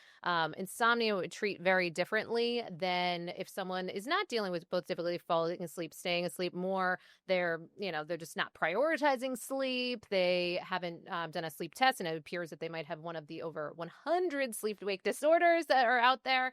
insomnia would treat very differently than if someone is not dealing with both difficulty falling asleep, staying asleep more. They're just not prioritizing sleep. They haven't done a sleep test, and it appears that they might have one of the over 100 sleep-wake disorders that are out there.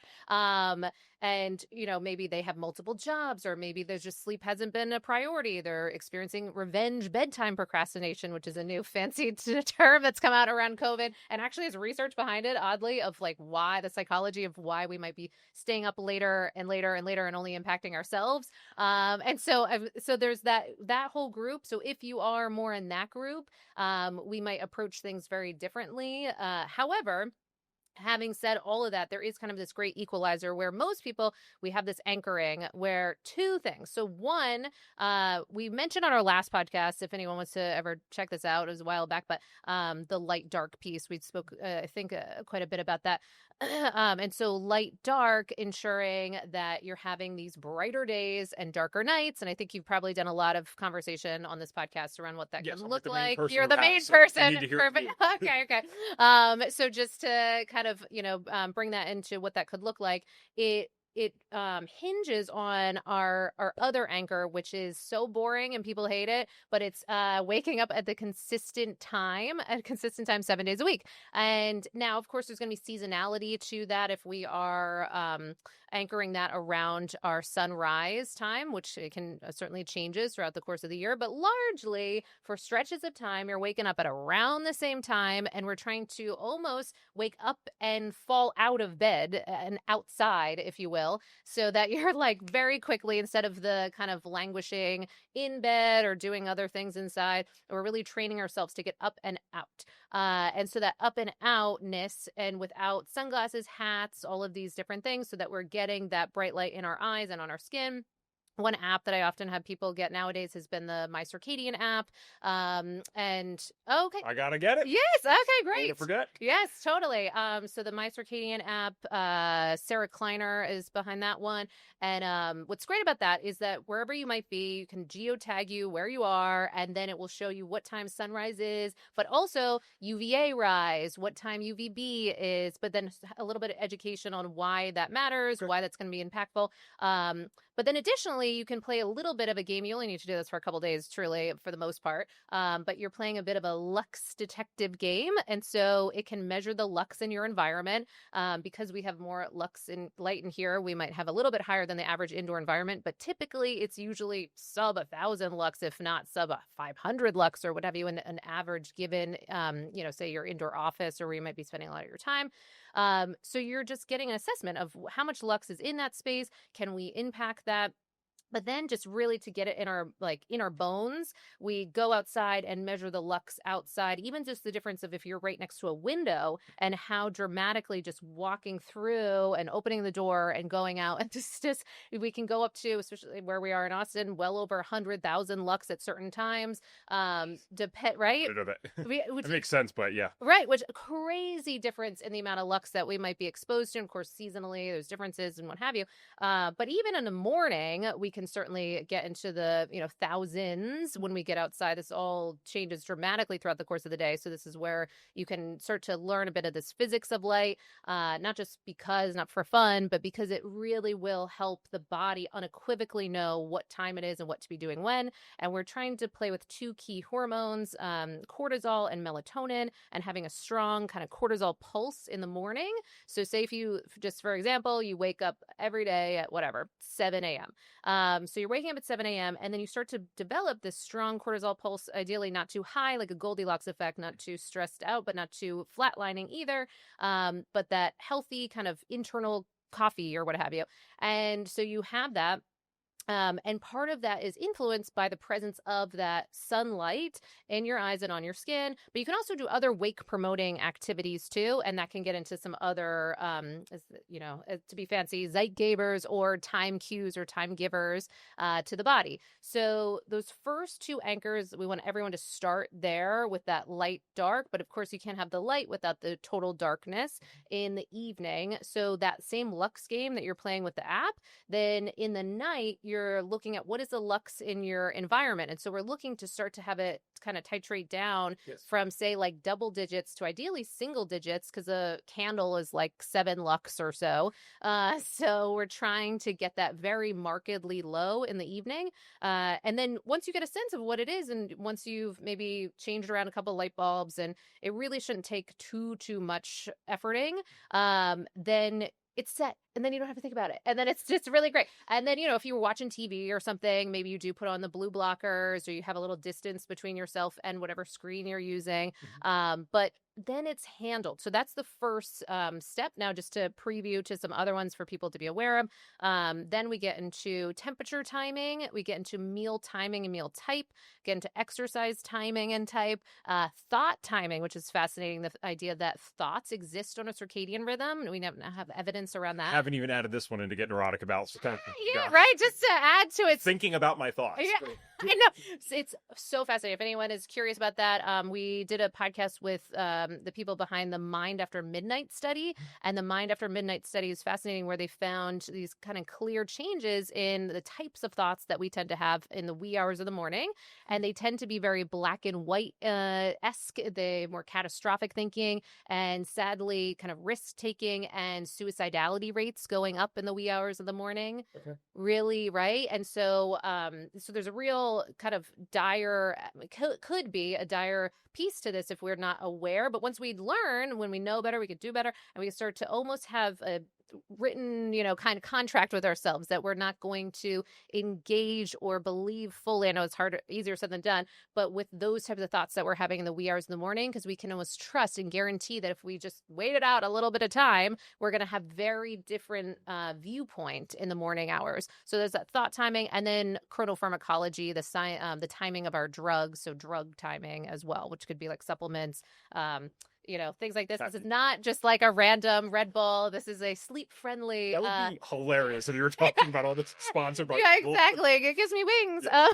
And maybe they have multiple jobs, or maybe there's just sleep hasn't been a priority. They're experiencing revenge bedtime procrastination, which is a new fancy term that's come out around COVID, and actually has research behind it, oddly, of like why the psychology of why we might be staying up later and later and later and only impacting ourselves. And so there's that whole group. So if you are more in that group, we might approach things very differently. However, having said all of that, there is kind of this great equalizer where most people, we have this anchoring where 2 things. So one, we mentioned on our last podcast, if anyone wants to ever check this out, it was a while back, but the light dark piece, we spoke, I think, quite a bit about that. And so light dark, ensuring that you're having these brighter days and darker nights. And I think you've probably done a lot of conversation on this podcast around what that Yes, can I'm look the main like. person You're who the has, main so I person. need to hear it Perfect. Okay. So just to kind of, bring that into what that could look like, it hinges on our other anchor, which is so boring and people hate it, but it's waking up at consistent time 7 days a week. And now, of course, there's going to be seasonality to that if we are anchoring that around our sunrise time, which it can certainly changes throughout the course of the year. But largely, for stretches of time, you're waking up at around the same time, and we're trying to almost wake up and fall out of bed and outside, if you will, so that you're like very quickly, instead of the kind of languishing in bed or doing other things inside, we're really training ourselves to get up and out. And so that up and outness, and without sunglasses, hats, all of these different things, so that we're getting that bright light in our eyes and on our skin. One app that I often have people get nowadays has been the My Circadian app. Okay. I gotta get it. Yes. Okay, great. I forget. Yes, totally. So the My Circadian app, Sarah Kleiner is behind that one. And what's great about that is that wherever you might be, you can geotag you where you are, and then it will show you what time sunrise is, but also UVA rise, what time UVB is, but then a little bit of education on why that matters, why that's going to be impactful. But then additionally, you can play a little bit of a game. You only need to do this for a couple days, truly, for the most part. But you're playing a bit of a lux detective game. And so it can measure the lux in your environment. Because we have more lux in light in here, we might have a little bit higher than the average indoor environment. But typically, it's usually sub 1,000 lux, if not sub 500 lux, or what have you, an average given, say your indoor office, or where you might be spending a lot of your time. So you're just getting an assessment of how much lux is in that space. Can we impact that? But then just really to get it in our bones, we go outside and measure the lux outside, even just the difference of if you're right next to a window and how dramatically just walking through and opening the door and going out and just we can go up to, especially where we are in Austin, well over 100,000 lux at certain times. Right? It makes sense, but yeah. Right, which crazy difference in the amount of lux that we might be exposed to. And of course, seasonally, there's differences and what have you. But even in the morning, we can certainly get into the thousands when we get outside. This all changes dramatically throughout the course of the day. So this is where you can start to learn a bit of this physics of light, not for fun, but because it really will help the body unequivocally know what time it is and what to be doing when. And we're trying to play with two key hormones, cortisol and melatonin, and having a strong kind of cortisol pulse in the morning. So say if you, just for example, you wake up every day at 7 a.m. So you're waking up at 7 a.m. and then you start to develop this strong cortisol pulse, ideally not too high, like a Goldilocks effect, not too stressed out, but not too flatlining either. But that healthy kind of internal coffee or what have you. And so you have that. And part of that is influenced by the presence of that sunlight in your eyes and on your skin. But you can also do other wake promoting activities too. And that can get into some other, to be fancy, Zeitgebers or time cues or time givers to the body. So those first two anchors, we want everyone to start there with that light dark. But of course, you can't have the light without the total darkness in the evening. So that same lux game that you're playing with the app, then in the night, you're looking at what is the lux in your environment. And so we're looking to start to have it kind of titrate down from, say, like double digits to ideally single digits, because a candle is like 7 lux or so. So we're trying to get that very markedly low in the evening. And then once you get a sense of what it is, and once you've maybe changed around a couple light bulbs, and it really shouldn't take too much efforting, then it's set, and then you don't have to think about it. And then it's just really great. And then, if you were watching TV or something, maybe you do put on the blue blockers, or you have a little distance between yourself and whatever screen you're using. But then it's handled. So that's the first step. Now, just to preview to some other ones for people to be aware of. Then we get into temperature timing. We get into meal timing and meal type. Get into exercise timing and type. Thought timing, which is fascinating. The idea that thoughts exist on a circadian rhythm. We have evidence around that. Haven't even added this one in to get neurotic about. So right. Just to add to it. Thinking about my thoughts. Yeah, I know. It's so fascinating. If anyone is curious about that, we did a podcast with the people behind the Mind After Midnight study. And the Mind After Midnight study is fascinating, where they found these kind of clear changes in the types of thoughts that we tend to have in the wee hours of the morning. And they tend to be very black and white esque. They're more catastrophic thinking, and sadly kind of risk taking and suicidality rates going up in the wee hours of the morning. Okay. Really, right? And so so there's a real kind of dire, could be a dire piece to this if we're not aware. But once we learn, when we know better, we could do better, and we can start to almost have a written, kind of contract with ourselves that we're not going to engage or believe fully. I know it's easier said than done, but with those types of thoughts that we're having in the wee hours in the morning, because we can almost trust and guarantee that if we just wait it out a little bit of time, we're going to have very different viewpoint in the morning hours. So there's that thought timing, and then chronopharmacology, the timing of our drugs. So drug timing as well, which could be like supplements, things like this. This is not just like a random Red Bull. This is a sleep-friendly. That would be hilarious if you were talking about all this sponsored by. Yeah, exactly. It gives me wings. Yeah.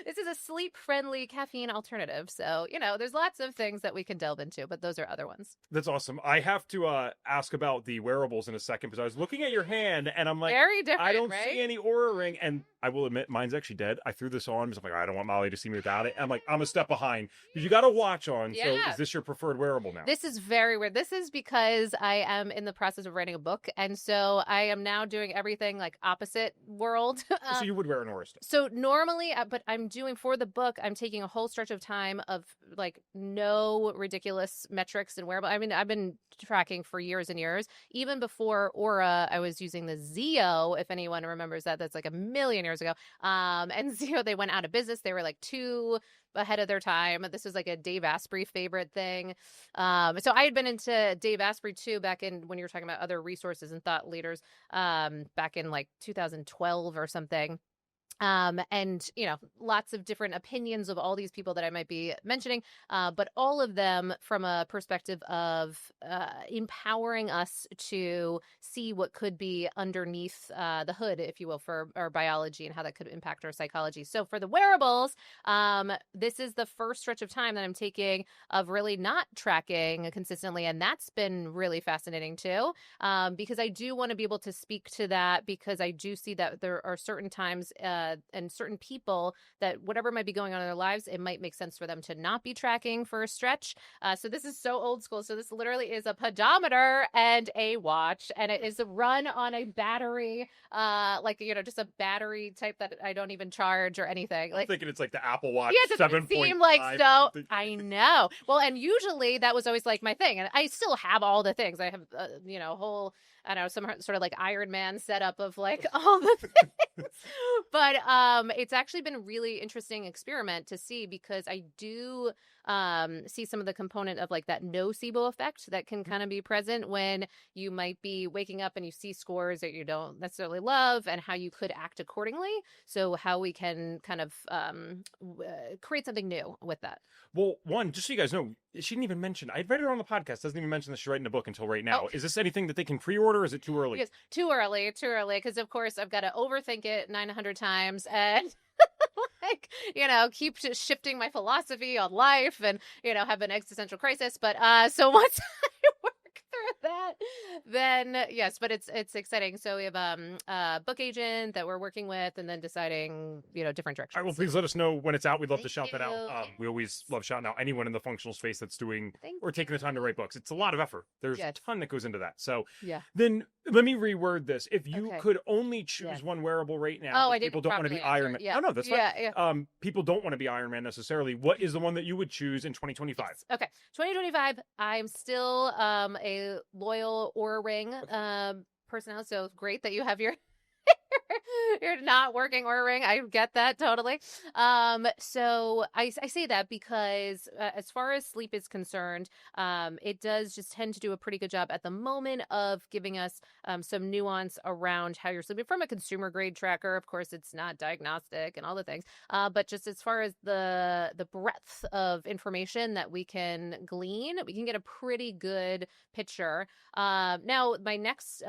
This is a sleep-friendly caffeine alternative. So, there's lots of things that we can delve into, but those are other ones. That's awesome. I have to ask about the wearables in a second, because I was looking at your hand and I'm like, very different, I don't right? see any Oura ring. And I will admit, mine's actually dead. I threw this on because I'm like, I don't want Mollie to see me without it. I'm like, I'm a step behind. You got a watch on. Yeah. So is this your preferred wearable now? This is very weird. This is because I am in the process of writing a book. And so I am now doing everything like opposite world. So you would wear an Oura still? So normally, but I'm doing for the book, I'm taking a whole stretch of time of like no ridiculous metrics and wearable. I mean, I've been tracking for years and years. Even before Oura, I was using the Zeo, if anyone remembers that. That's like a million years ago. And Zeo, they went out of business. They were like too ahead of their time. This was like a Dave Asprey favorite thing. So I had been into Dave Asprey too back in when you were talking about other resources and thought leaders back in like 2012 or something. And lots of different opinions of all these people that I might be mentioning, but all of them from a perspective of empowering us to see what could be underneath the hood, if you will, for our biology and how that could impact our psychology. So for the wearables, this is the first stretch of time that I'm taking of really not tracking consistently, and that's been really fascinating too, because I do want to be able to speak to that, because I do see that there are certain times and certain people that whatever might be going on in their lives, it might make sense for them to not be tracking for a stretch. So this is so old school. So this literally is a pedometer and a watch, and it is run on a battery, just a battery type that I don't even charge or anything. I'm thinking it's like the Apple Watch. Yeah, it doesn't seem like so. I know. Well, and usually that was always like my thing, and I still have all the things. I have, a whole, I don't know, some sort of like Iron Man setup of like all the things. But it's actually been a really interesting experiment to see, because I do see some of the component of like that nocebo effect that can kind of be present when you might be waking up and you see scores that you don't necessarily love, and how you could act accordingly. So how we can kind of create something new with that. Well, one, just so you guys know, she didn't even mention, I read it on the podcast, doesn't even mention that she's writing a book until right now. Oh. Is this anything that they can pre-order, or is it too early? Yes, too early, because of course I've got to overthink it 900 times and keep just shifting my philosophy on life and, have an existential crisis. But so once I work through that, then yes, but it's exciting. So we have a book agent that we're working with, and then deciding, different directions. All right, well, please let us know when it's out. We'd love to Thank shout that out. We always love shouting out anyone in the functional space that's doing or taking the time to write books. It's a lot of effort. There's a ton that goes into that. So then let me reword this. If you could only choose one wearable right now, people don't want to be Iron Man. Yeah. Oh, no, that's fine. People don't want to be Iron Man necessarily. What is the one that you would choose in 2025? Yes. Okay. 2025, I'm still a loyal Oura Ring person now, so great that you have your you're not working Oura Ring. I get that totally. So I say that because as far as sleep is concerned, it does just tend to do a pretty good job at the moment of giving us some nuance around how you're sleeping from a consumer grade tracker. Of course, it's not diagnostic and all the things, but just as far as the breadth of information that we can glean, we can get a pretty good picture. Now, my next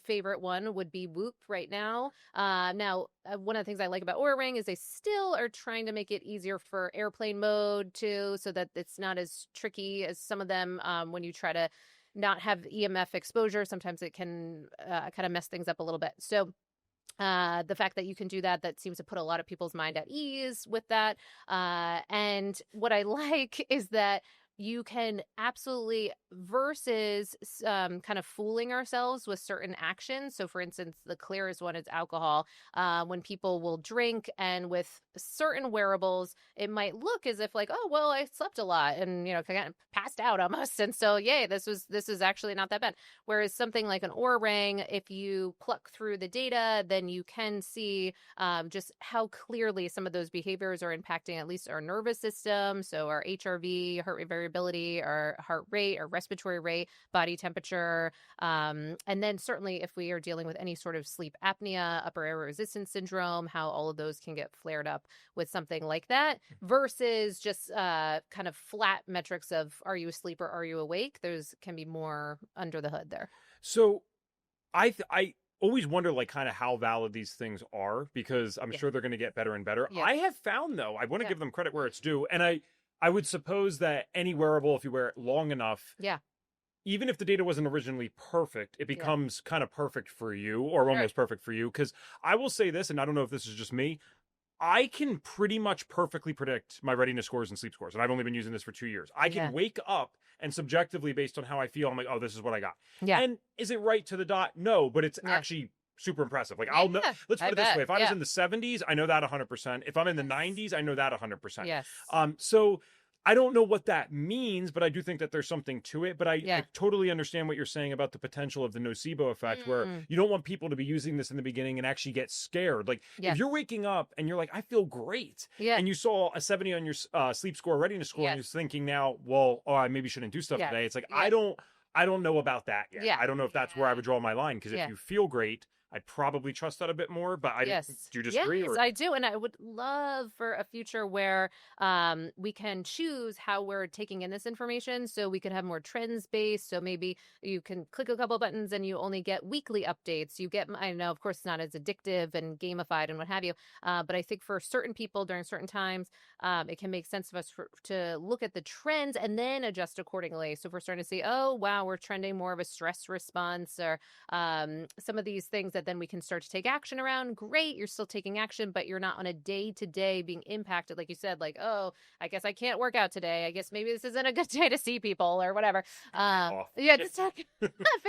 favorite one would be Whoop right now. One of the things I like about Oura Ring is they still are trying to make it easier for airplane mode too, so that it's not as tricky as some of them when you try to not have EMF exposure. Sometimes it can kind of mess things up a little bit. So the fact that you can do that seems to put a lot of people's mind at ease with that. And what I like is that you can absolutely, versus kind of fooling ourselves with certain actions. So for instance, the clearest one is alcohol. When people will drink, and with certain wearables, it might look as if like, oh, well, I slept a lot and, kind of passed out almost. And so, yay, this is actually not that bad. Whereas something like an Oura Ring, if you pluck through the data, then you can see just how clearly some of those behaviors are impacting at least our nervous system. So our HRV, heart rate variability, our heart rate, our respiratory rate, body temperature. And then certainly if we are dealing with any sort of sleep apnea, upper air resistance syndrome, how all of those can get flared up with something like that, versus just kind of flat metrics of are you asleep or are you awake? Those can be more under the hood there. So I always wonder like kind of how valid these things are, because I'm sure they're going to get better and better. I have found, though, I want to give them credit where it's due. And I would suppose that any wearable, if you wear it long enough, even if the data wasn't originally perfect, it becomes kind of perfect for you, or almost perfect for you. Because I will say this, and I don't know if this is just me, I can pretty much perfectly predict my readiness scores and sleep scores. And I've only been using this for 2 years. I can wake up and subjectively, based on how I feel, I'm like, oh, this is what I got. Yeah. And is it right to the dot? No, but it's actually super impressive. Like, I'll know. Let's put it this way. If I was in the 70s, I know that 100%. If I'm in the 90s, I know that 100%. Yes. So I don't know what that means, but I do think that there's something to it. But I totally understand what you're saying about the potential of the nocebo effect, where you don't want people to be using this in the beginning and actually get scared. Like, if you're waking up and you're like, I feel great, and you saw a 70 on your sleep score, readiness score, and you're thinking now, well, I maybe shouldn't do stuff today. It's like, I don't know about that yet. I don't know if that's where I would draw my line, because if you feel great, I'd probably trust that a bit more, but Yes. do you disagree? Yes, I do. And I would love for a future where we can choose how we're taking in this information. So we could have more trends based. So maybe you can click a couple buttons and you only get weekly updates. You get, I know, of course, it's not as addictive and gamified and what have you. But I think for certain people during certain times, it can make sense of us to look at the trends and then adjust accordingly. So if we're starting to see, oh, wow, we're trending more of a stress response or some of these things that then we can start to take action around. Great, you're still taking action, but you're not on a day-to-day being impacted, like you said, like, oh, I guess I can't work out today. I guess maybe this isn't a good day to see people or whatever. Yeah, just talk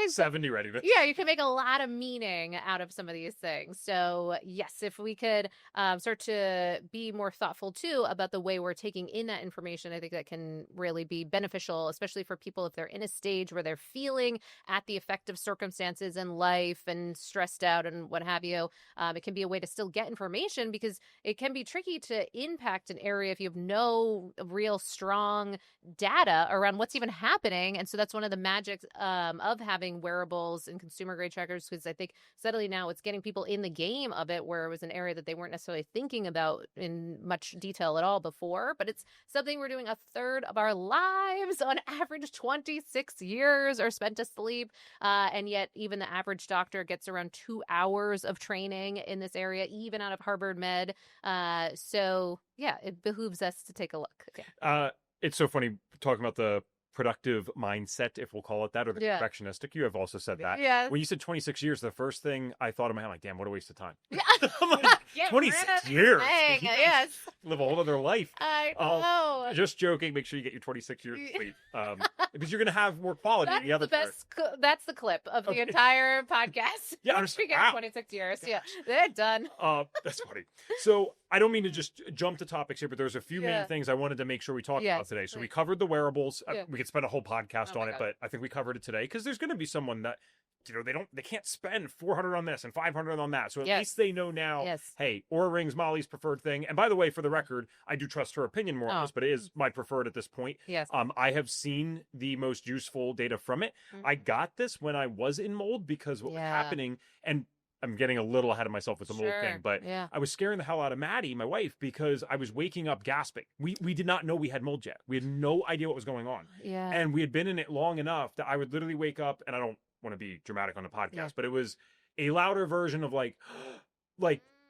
70 ready to. Yeah, you can make a lot of meaning out of some of these things. So yes, if we could start to be more thoughtful too about the way we're taking in that information, I think that can really be beneficial, especially for people if they're in a stage where they're feeling at the effect of circumstances in life and stressed out and what have you. It can be a way to still get information because it can be tricky to impact an area if you have no real strong data around what's even happening. And so that's one of the magics of having wearables and consumer grade trackers, because I think steadily now it's getting people in the game of it, where it was an area that they weren't necessarily thinking about in much detail at all before. But it's something we're doing a third of our lives. On average, 26 years are spent asleep. And yet even the average doctor gets around 2 hours of training in this area, even out of Harvard Med. So yeah, it behooves us to take a look. Yeah. It's so funny talking about the productive mindset, if we'll call it that, or the perfectionistic. You have also said that. Yeah. When you said 26 years, the first thing I thought in my head, I'm like, damn, what a waste of time. Yeah. I'm like, 26 years. Dang, yes. Live a whole other life. I know. Just joking. Make sure you get your 26 years of sleep. Because you're going to have more quality in the other part. That's the clip of the entire podcast. Yeah, we get 26 years. Yeah, they're done. That's funny. So I don't mean to just jump to topics here, but there's a few main things I wanted to make sure we talked about today. So we covered the wearables. We could spend a whole podcast on it, but I think we covered it today because there's going to be someone that, they can't spend 400 on this and 500 on that. So at least they know now, hey, Oura Ring's Mollie's preferred thing. And by the way, for the record, I do trust her opinion more on this, but it is my preferred at this point. Yes. I have seen the most useful data from it. Mm-hmm. I got this when I was in mold because what was happening, and I'm getting a little ahead of myself with the mold thing, but I was scaring the hell out of Maddie, my wife, because I was waking up gasping. We did not know we had mold yet. We had no idea what was going on. Yeah. And we had been in it long enough that I would literally wake up, and I don't want to be dramatic on the podcast, but it was a louder version of like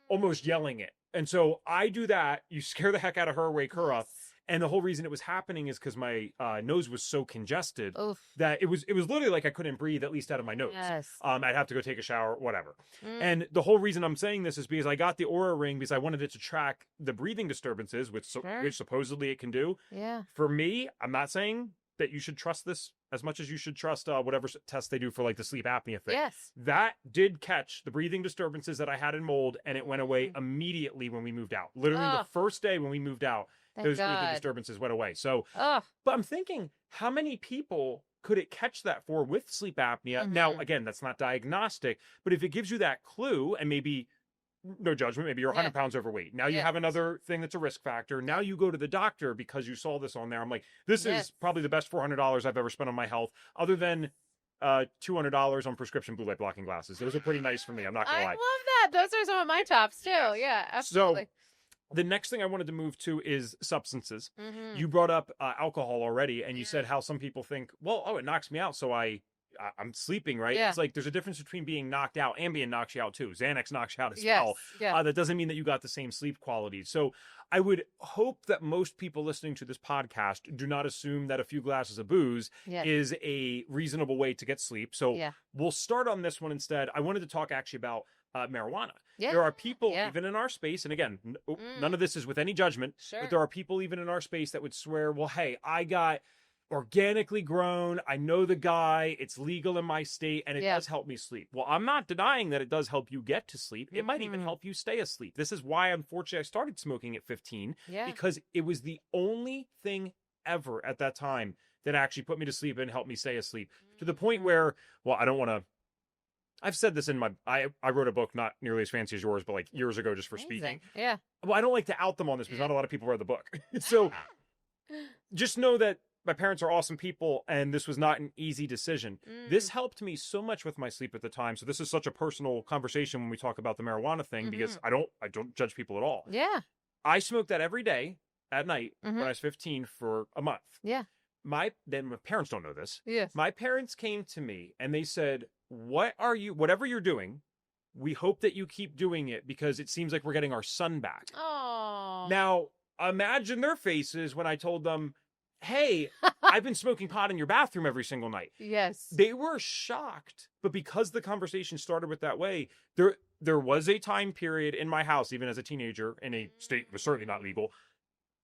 almost yelling it. And so I do that. You scare the heck out of her, wake her up. And the whole reason it was happening is because my nose was so congested that it was literally like I couldn't breathe, at least out of my nose. Yes. I'd have to go take a shower, whatever. And the whole reason I'm saying this is because I got the Oura Ring because I wanted it to track the breathing disturbances, which supposedly it can do. Yeah. For me, I'm not saying that you should trust this as much as you should trust whatever test they do for like the sleep apnea thing. Yes. That did catch the breathing disturbances that I had in mold, and it went away immediately when we moved out. Literally the first day when we moved out, those breathing disturbances went away. So, but I'm thinking, how many people could it catch that for with sleep apnea? Mm-hmm. Now, again, that's not diagnostic, but if it gives you that clue, and maybe, no judgment, maybe you're 100 pounds overweight. Now you have another thing that's a risk factor. Now you go to the doctor because you saw this on there. I'm like, this is probably the best $400 I've ever spent on my health, other than $200 on prescription blue light blocking glasses. Those are pretty nice for me. I'm not going to lie. I love that. Those are some of my tops too. Yeah, absolutely. So, the next thing I wanted to move to is substances. Mm-hmm. You brought up alcohol already, and you said how some people think, well, it knocks me out, so I'm sleeping, right? Yeah. It's like there's a difference between being knocked out. Ambien knocks you out too. Xanax knocks you out as yes. well. Yeah. That doesn't mean that you got the same sleep quality. So I would hope that most people listening to this podcast do not assume that a few glasses of booze is a reasonable way to get sleep. So we'll start on this one instead. I wanted to talk actually about marijuana. Yeah. There are people even in our space, and again, none of this is with any judgment, but there are people even in our space that would swear, well, hey, I got organically grown, I know the guy, it's legal in my state, and it does help me sleep. Well, I'm not denying that it does help you get to sleep. It might even help you stay asleep. This is why, unfortunately, I started smoking at 15, because it was the only thing ever at that time that actually put me to sleep and helped me stay asleep, to the point where, well, I don't want to, I've said this in my, I wrote a book not nearly as fancy as yours, but like years ago just for speaking. Yeah. Well, I don't like to out them on this because not a lot of people read the book. So just know that my parents are awesome people, and this was not an easy decision. This helped me so much with my sleep at the time. So this is such a personal conversation when we talk about the marijuana thing, because I don't judge people at all. Yeah. I smoked that every day at night when I was 15 for a month. Yeah. My parents don't know this. Yes. My parents came to me and they said, whatever you're doing, we hope that you keep doing it because it seems like we're getting our son back. Oh. Now, imagine their faces when I told them, hey, I've been smoking pot in your bathroom every single night. Yes. They were shocked, but because the conversation started with that way, there was a time period in my house, even as a teenager, in a state was certainly not legal.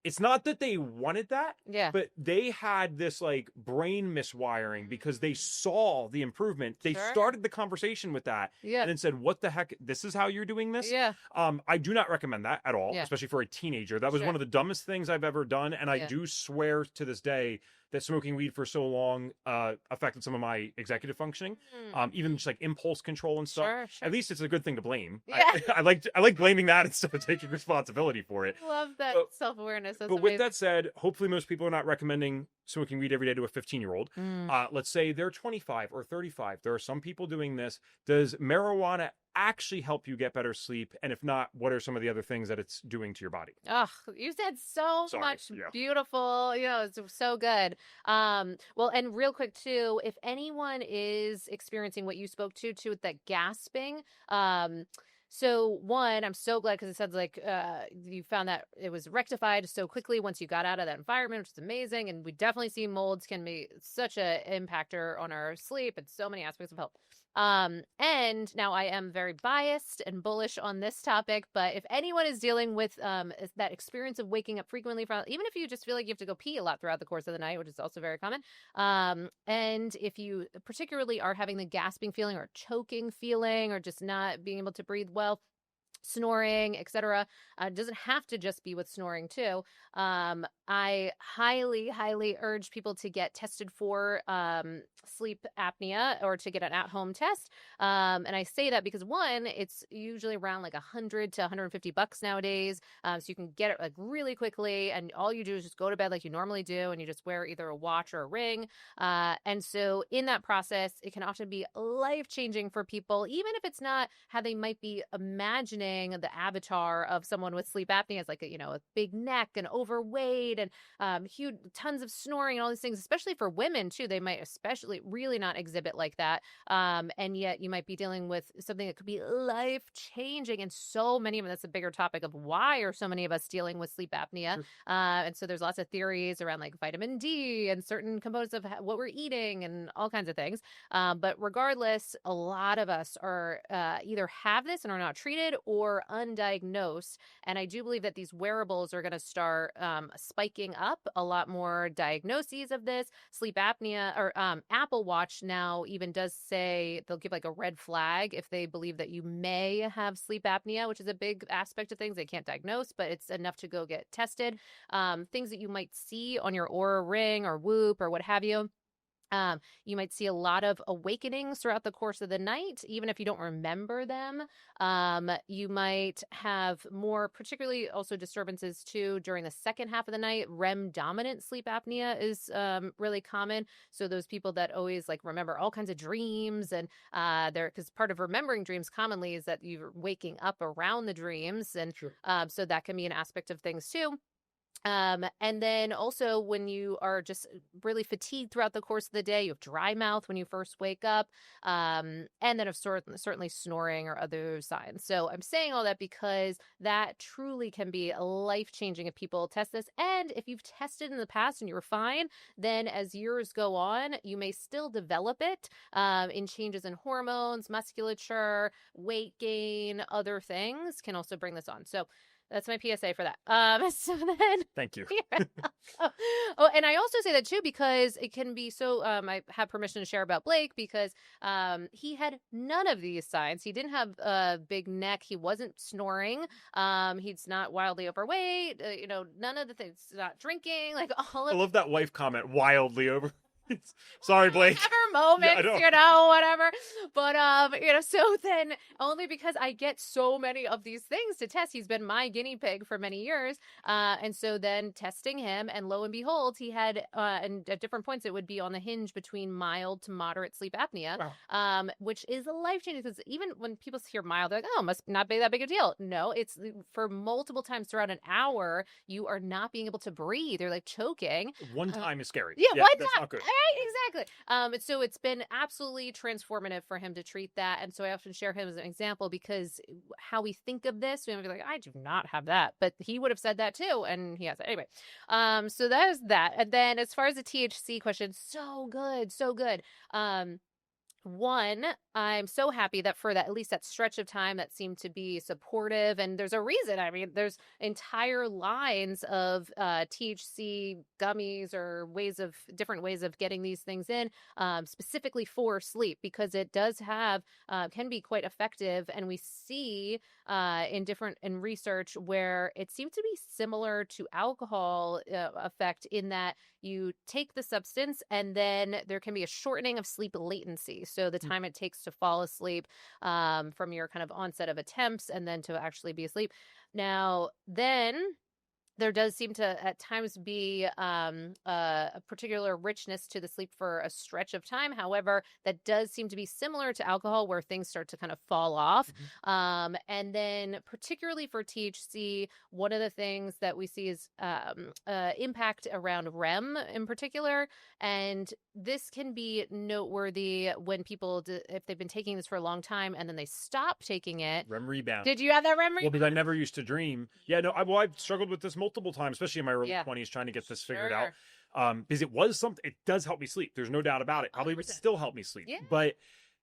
It's not that they wanted that, but they had this like brain miswiring because they saw the improvement. They started the conversation with that and then said, what the heck? This is how you're doing this? Yeah. I do not recommend that at all, especially for a teenager. That was one of the dumbest things I've ever done. And I do swear to this day that smoking weed for so long affected some of my executive functioning, even just like impulse control and stuff. Sure. At least it's a good thing to blame. Yeah. I like blaming that instead of taking responsibility for it. Love that self-awareness. That's but amazing. with that said, hopefully most people are not recommending smoking weed every day to a 15-year-old. Let's say they're 25 or 35. There are some people doing this. Does marijuana actually help you get better sleep? And if not, what are some of the other things that it's doing to your body? Oh, you said so much beautiful, it's so good. Well, and real quick too, if anyone is experiencing what you spoke to with that gasping, so one, I'm so glad because it sounds like you found that it was rectified so quickly once you got out of that environment, which is amazing. And we definitely see molds can be such an impactor on our sleep and so many aspects of health. And now I am very biased and bullish on this topic, but if anyone is dealing with that experience of waking up frequently, even if you just feel like you have to go pee a lot throughout the course of the night, which is also very common, and if you particularly are having the gasping feeling or choking feeling or just not being able to breathe well, snoring, etc. Doesn't have to just be with snoring too. I highly urge people to get tested for sleep apnea or to get an at-home test. And I say that because one, it's usually around like $100 to $150 nowadays. So you can get it like really quickly, and all you do is just go to bed like you normally do, and you just wear either a watch or a ring. And so in that process, it can often be life-changing for people, even if it's not how they might be imagining the avatar of someone with sleep apnea as like a big neck and overweight and huge tons of snoring and all these things, especially for women too. They might especially really not exhibit like that. And yet you might be dealing with something that could be life changing. And so many of them, that's a bigger topic of why are so many of us dealing with sleep apnea. Sure. And so there's lots of theories around like vitamin D and certain components of what we're eating and all kinds of things. But regardless, a lot of us are either have this and are not treated or undiagnosed. And I do believe that these wearables are going to start spiking up a lot more diagnoses of this. Sleep apnea or Apple Watch now even does say they'll give like a red flag if they believe that you may have sleep apnea, which is a big aspect of things. They can't diagnose, but it's enough to go get tested. Things that you might see on your Oura ring or Whoop or what have you. You might see a lot of awakenings throughout the course of the night, even if you don't remember them. You might have more, particularly also disturbances too during the second half of the night. REM dominant sleep apnea is really common. So those people that always like remember all kinds of dreams and because part of remembering dreams commonly is that you're waking up around the dreams. And so that can be an aspect of things too. And then also when you are just really fatigued throughout the course of the day, you have dry mouth when you first wake up, and then certainly snoring or other signs. So I'm saying all that because that truly can be life-changing if people test this. And if you've tested in the past and you were fine, then as years go on, you may still develop it in changes in hormones, musculature, weight gain, other things can also bring this on. So that's my PSA for that. So then, thank you. Oh, and I also say that too because it can be so. I have permission to share about Blake because he had none of these signs. He didn't have a big neck. He wasn't snoring. He's not wildly overweight. None of the things. Not drinking. Like all of. I love that wife comment. Wildly over. Sorry, Blake. Have our moments, know. Whatever. But so then only because I get so many of these things to test, he's been my guinea pig for many years. And so then testing him, and lo and behold, he had, and at different points, it would be on the hinge between mild to moderate sleep apnea, Wow. which is a life changing, because even when people hear mild, they're like, oh, must not be that big a deal. No, it's for multiple times throughout an hour, you are not being able to breathe. You're like choking. One time is scary. Yeah, one that's time. not good. Right, exactly. So it's been absolutely transformative for him to treat that. And so I often share him as an example, because how we think of this, we might be like, I do not have that. But he would have said that too. And he has it. Anyway, so that is that. And then as far as the THC question, so good, so good. One, I'm so happy that for that, at least that stretch of time, that seemed to be supportive. And there's a reason. I mean, there's entire lines of THC gummies or different ways of getting these things in, specifically for sleep, because it does have, can be quite effective. And we see in research where it seems to be similar to alcohol effect, in that you take the substance and then there can be a shortening of sleep latency. So the time it takes to fall asleep, from your kind of onset of attempts and then to actually be asleep. Now, then there does seem to at times be a particular richness to the sleep for a stretch of time. However, that does seem to be similar to alcohol, where things start to kind of fall off. And then particularly for THC, one of the things that we see is impact around REM in particular. And this can be noteworthy when people, if they've been taking this for a long time and then they stop taking it. REM rebound. Did you have that REM rebound? Well, because I never used to dream. Yeah, no, I've struggled with this multiple times, especially in my early 20s, trying to get this figured out. Because it was something, it does help me sleep. There's no doubt about it. Probably would still help me sleep. Yeah. But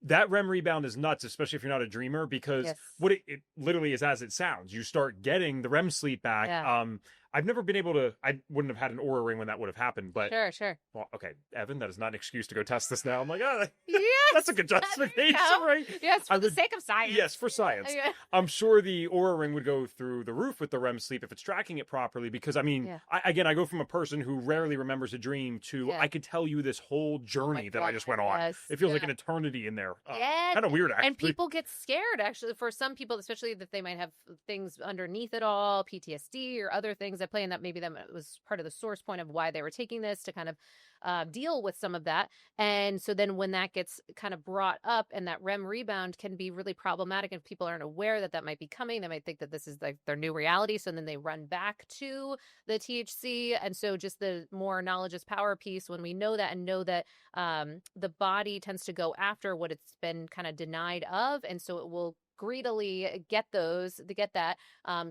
that REM rebound is nuts, especially if you're not a dreamer, because what it literally is as it sounds. You start getting the REM sleep back. Yeah. I've never been able to, I wouldn't have had an Oura ring when that would have happened, but Sure. Well, okay, Evan, that is not an excuse to go test this now. I'm like, yes, that's a good justification, right? Yes, for the sake of science. Yes, for science. I'm sure the Oura ring would go through the roof with the REM sleep if it's tracking it properly, because I mean, I go from a person who rarely remembers a dream to I could tell you this whole journey that I just went on. It feels like an eternity in there. Kind of weird, actually. And people get scared, actually. For some people, especially that they might have things underneath it all, PTSD or other things that play in, that maybe that was part of the source point of why they were taking this, to kind of deal with some of that. And so then when that gets kind of brought up, and that REM rebound can be really problematic, if people aren't aware that that might be coming, they might think that this is like their new reality. So then they run back to the THC. And so just the more knowledge is power piece, when we know that, and know that the body tends to go after what it's been kind of denied of. And so it will greedily get that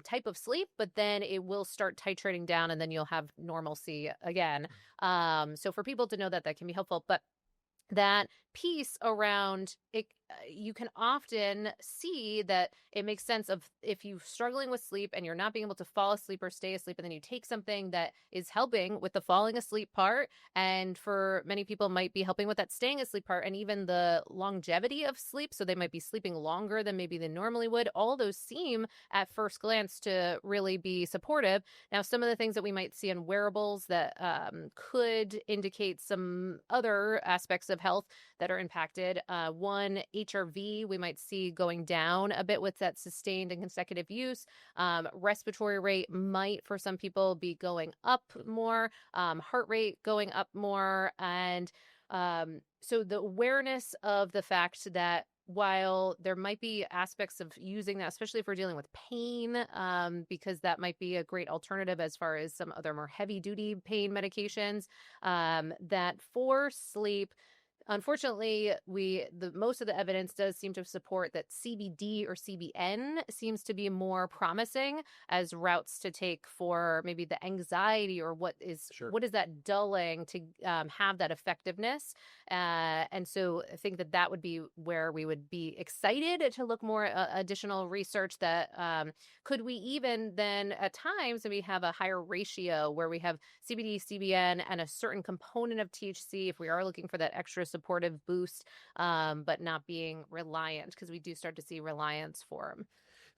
type of sleep, but then it will start titrating down, and then you'll have normalcy again. So for people to know that, that can be helpful. But that piece around it, you can often see that it makes sense of if you're struggling with sleep and you're not being able to fall asleep or stay asleep, and then you take something that is helping with the falling asleep part, and for many people might be helping with that staying asleep part, and even the longevity of sleep, so they might be sleeping longer than maybe they normally would. All those seem at first glance to really be supportive. Now, some of the things that we might see in wearables that could indicate some other aspects of health that are impacted. One, HRV, we might see going down a bit with that sustained and consecutive use. Respiratory rate might, for some people, be going up more. Heart rate going up more. And so the awareness of the fact that while there might be aspects of using that, especially if we're dealing with pain, because that might be a great alternative as far as some other more heavy-duty pain medications, that for sleep, unfortunately, most of the evidence does seem to support that CBD or CBN seems to be more promising as routes to take for maybe the anxiety, or what is that dulling to have that effectiveness. And so I think that would be where we would be excited to look more additional research that could we even then at times maybe have a higher ratio where we have CBD, CBN, and a certain component of THC if we are looking for that extra supportive boost, but not being reliant, because we do start to see reliance for them.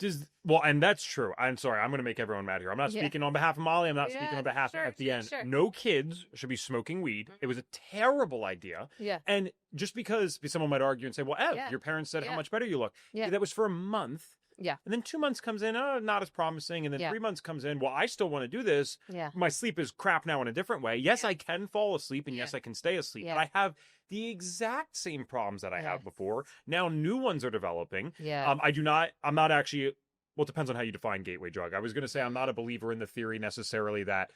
And that's true. I'm sorry. I'm going to make everyone mad here. I'm not speaking on behalf of Molly. I'm not speaking on behalf at the end. Sure. No kids should be smoking weed. It was a terrible idea. Yeah. And just because someone might argue and say, well, Ev, your parents said how much better you look. Yeah. That was for a month. Yeah. And then 2 months comes in, not as promising. And then 3 months comes in, well, I still want to do this. Yeah. My sleep is crap now in a different way. Yes, I can fall asleep, and yes, I can stay asleep. But I have the exact same problems that I had before. Now new ones are developing. Yeah. I'm not actually, well, it depends on how you define gateway drug. I was going to say I'm not a believer in the theory necessarily that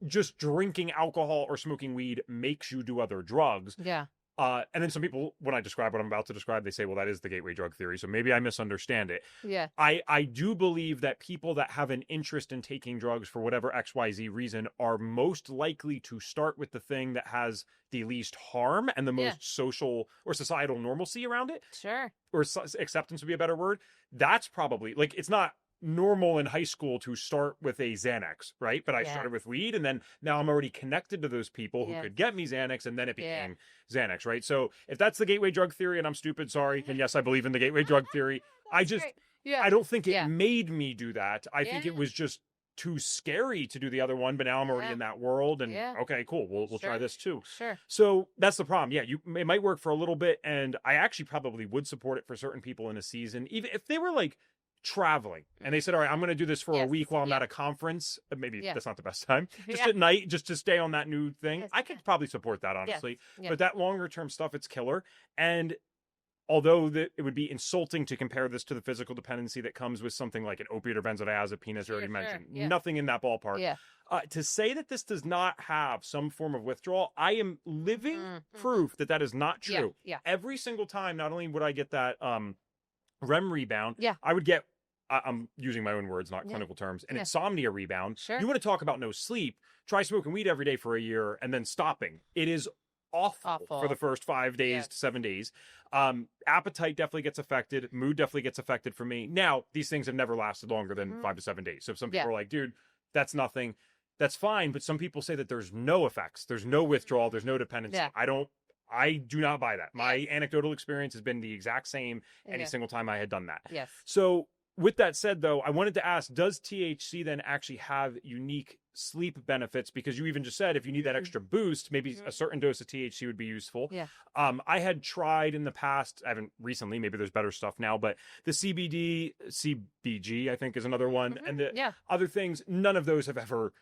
just drinking alcohol or smoking weed makes you do other drugs. Yeah. And then some people, when I describe what I'm about to describe, they say, well, that is the gateway drug theory. So maybe I misunderstand it. Yeah. I do believe that people that have an interest in taking drugs for whatever XYZ reason are most likely to start with the thing that has the least harm and the most social or societal normalcy around it. Sure. Or acceptance would be a better word. That's probably, like, it's not normal in high school to start with a Xanax, right? But I started with weed, and then now I'm already connected to those people who could get me Xanax, and then it became Xanax, right? So if that's the gateway drug theory, and I'm stupid, sorry, and yes, I believe in the gateway drug theory, I don't think it made me do that. I think it was just too scary to do the other one, but now I'm already in that world, and okay, cool, we'll try this too. Sure. So that's the problem. Yeah, it might work for a little bit, and I actually probably would support it for certain people in a season, even if they were like traveling and they said, all right, I'm going to do this for a week while I'm at a conference. Maybe that's not the best time. Just at night, just to stay on that new thing. I could probably support that, honestly. But that longer term stuff, it's killer. And although it would be insulting to compare this to the physical dependency that comes with something like an opiate or benzodiazepine, as you already mentioned, nothing in that ballpark. To say that this does not have some form of withdrawal, I am living proof that is not true. Every single time, not only would I get that REM rebound, I would get, I'm using my own words, not clinical terms, an insomnia rebound. Sure. You want to talk about no sleep, try smoking weed every day for a year and then stopping. It is awful for the first 5 days to 7 days. Appetite definitely gets affected. Mood definitely gets affected for me. Now, these things have never lasted longer than 5 to 7 days. So if some people are like, dude, that's nothing, that's fine. But some people say that there's no effects. There's no withdrawal. There's no dependency. I do not buy that. My anecdotal experience has been the exact same any single time I had done that. Yes. So with that said, though, I wanted to ask, does THC then actually have unique sleep benefits? Because you even just said if you need that extra boost, maybe a certain dose of THC would be useful. Yeah. I had tried in the past, I haven't recently, maybe there's better stuff now, but the CBD, CBG, I think is another one. And the other things, none of those have ever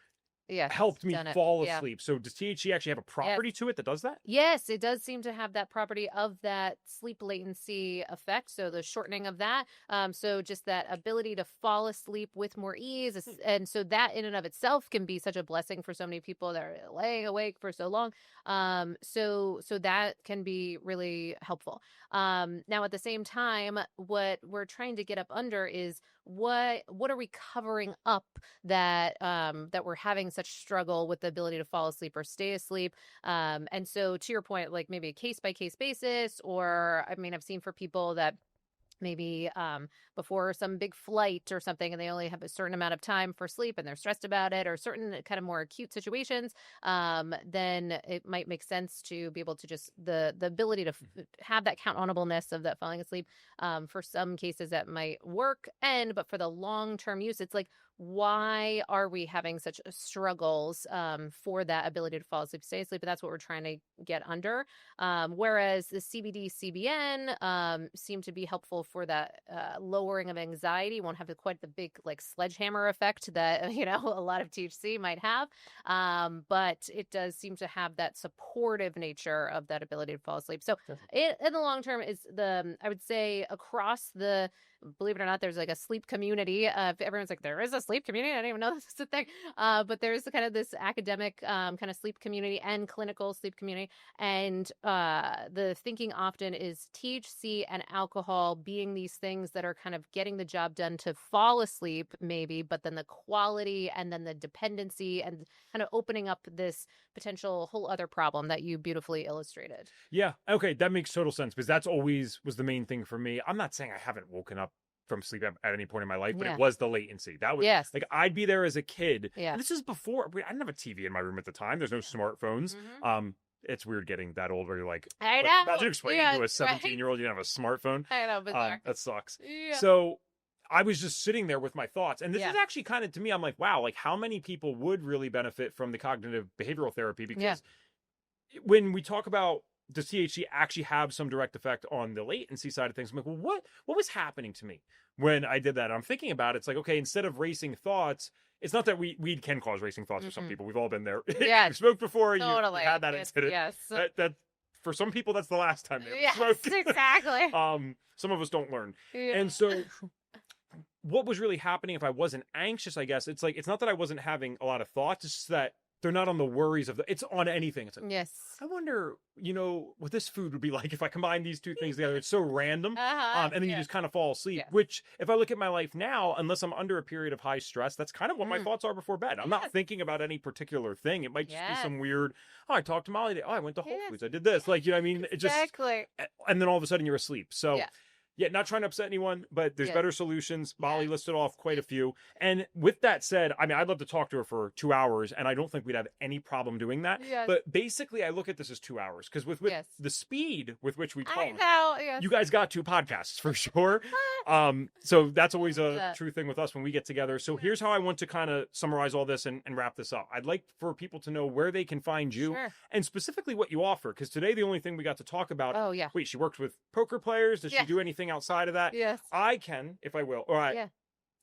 helped me fall asleep. So does THC actually have a property to it that does that? Yes, it does seem to have that property of that sleep latency effect. So the shortening of that. So just that ability to fall asleep with more ease. And so that in and of itself can be such a blessing for so many people that are laying awake for so long. So that can be really helpful. Now at the same time, what we're trying to get up under is what are we covering up that we're having such struggle with the ability to fall asleep or stay asleep. And so to your point, like maybe a case by case basis, or I mean, I've seen for people that maybe before some big flight or something and they only have a certain amount of time for sleep and they're stressed about it, or certain kind of more acute situations, then it might make sense to be able to just the ability to have that count onableness of that falling asleep. For some cases that might work, but for the long-term use, it's like, why are we having such struggles for that ability to fall asleep, stay asleep? But that's what we're trying to get under. Whereas the CBD, CBN seem to be helpful for that lowering of anxiety. Won't have quite the big like sledgehammer effect that a lot of THC might have, but it does seem to have that supportive nature of that ability to fall asleep. So in the long term is I would say across the, believe it or not, there's like a sleep community. Everyone's like, there is a sleep community. I didn't even know this was a thing. But there's kind of this academic kind of sleep community and clinical sleep community. And the thinking often is THC and alcohol being these things that are kind of getting the job done to fall asleep, maybe, but then the quality and then the dependency and kind of opening up this potential whole other problem that you beautifully illustrated. Yeah. Okay. That makes total sense, because that's always was the main thing for me. I'm not saying I haven't woken up from sleep at any point in my life, but it was the latency. That was like, I'd be there as a kid. And this is before, I didn't have a TV in my room at the time. There's no smartphones. It's weird getting that old where you're like, I know. Imagine explaining to a 17-year-old you don't have a smartphone. I know, bizarre. That sucks. Yeah. So I was just sitting there with my thoughts. And this Yeah. is actually kind of, to me, I'm like, wow, like how many people would really benefit from the cognitive behavioral therapy? Because when we talk about does THC actually have some direct effect on the latency side of things, I'm like, well, what was happening to me when I did that? I'm thinking about it. It's like, okay, instead of racing thoughts, it's not that weed can cause racing thoughts for some people. We've all been there. Yeah, You've smoked before. totally. You had that incident. Yes. That for some people, that's the last time they Yes, smoked. exactly. Some of us don't learn. Yeah. And so what was really happening if I wasn't anxious, I guess, it's like, it's not that I wasn't having a lot of thoughts. It's just that they're not on the worries of it's on anything. It's like, Yes. I wonder, what this food would be like if I combine these two things together. It's so random. Uh-huh. And then you just kind of fall asleep, Yeah. which if I look at my life now, unless I'm under a period of high stress, that's kind of what my thoughts are before bed. I'm not thinking about any particular thing. It might just be some weird, I talked to Molly today. Oh, I went to Whole Foods. I did this. Like, you know what I mean? It just, Exactly. and then all of a sudden you're asleep. So yeah, not trying to upset anyone, but there's better solutions. Molly listed off quite a few. And with that said, I mean, I'd love to talk to her for 2 hours, and I don't think we'd have any problem doing that. Yes. But basically, I look at this as 2 hours, because with the speed with which we talk, I know. Yes. you guys got 2 podcasts for sure. So that's always a true thing with us when we get together. So here's how I want to kind of summarize all this and wrap this up. I'd like for people to know where they can find you and specifically what you offer, because today the only thing we got to talk about. Oh, yeah. Wait, she works with poker players. Does she do anything outside of that? Yes. I can, if I will. All right.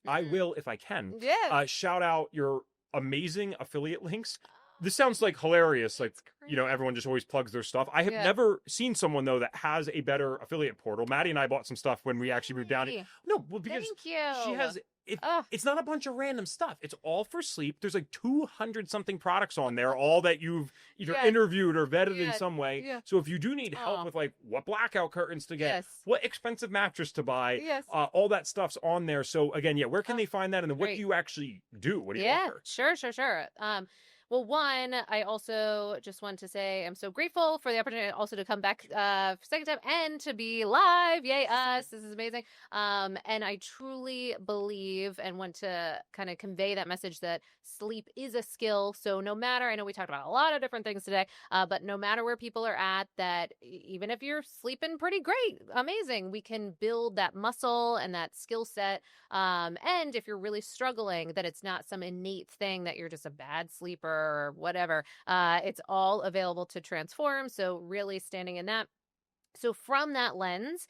I will, if I can. Yes. Shout out your amazing affiliate links. This sounds like hilarious. Like, everyone just always plugs their stuff. I have never seen someone, though, that has a better affiliate portal. Maddie and I bought some stuff when we actually moved down here. No, well, because she has... It's not a bunch of random stuff. It's all for sleep. There's like 200 something products on there, all that you've either interviewed or vetted in some way. Yeah. So if you do need help with like what blackout curtains to get, what expensive mattress to buy, all that stuff's on there. So again, where can they find that? And then what do you actually do? What do you offer? Sure. Well, one, I also just want to say I'm so grateful for the opportunity also to come back for second time and to be live. Yay, us. This is amazing. And I truly believe and want to kind of convey that message that sleep is a skill. So no matter, I know we talked about a lot of different things today, but no matter where people are at, that even if you're sleeping pretty great, amazing, we can build that muscle and that skill set. And if you're really struggling, that it's not some innate thing that you're just a bad sleeper or whatever. It's all available to transform. So really standing in that. So from that lens,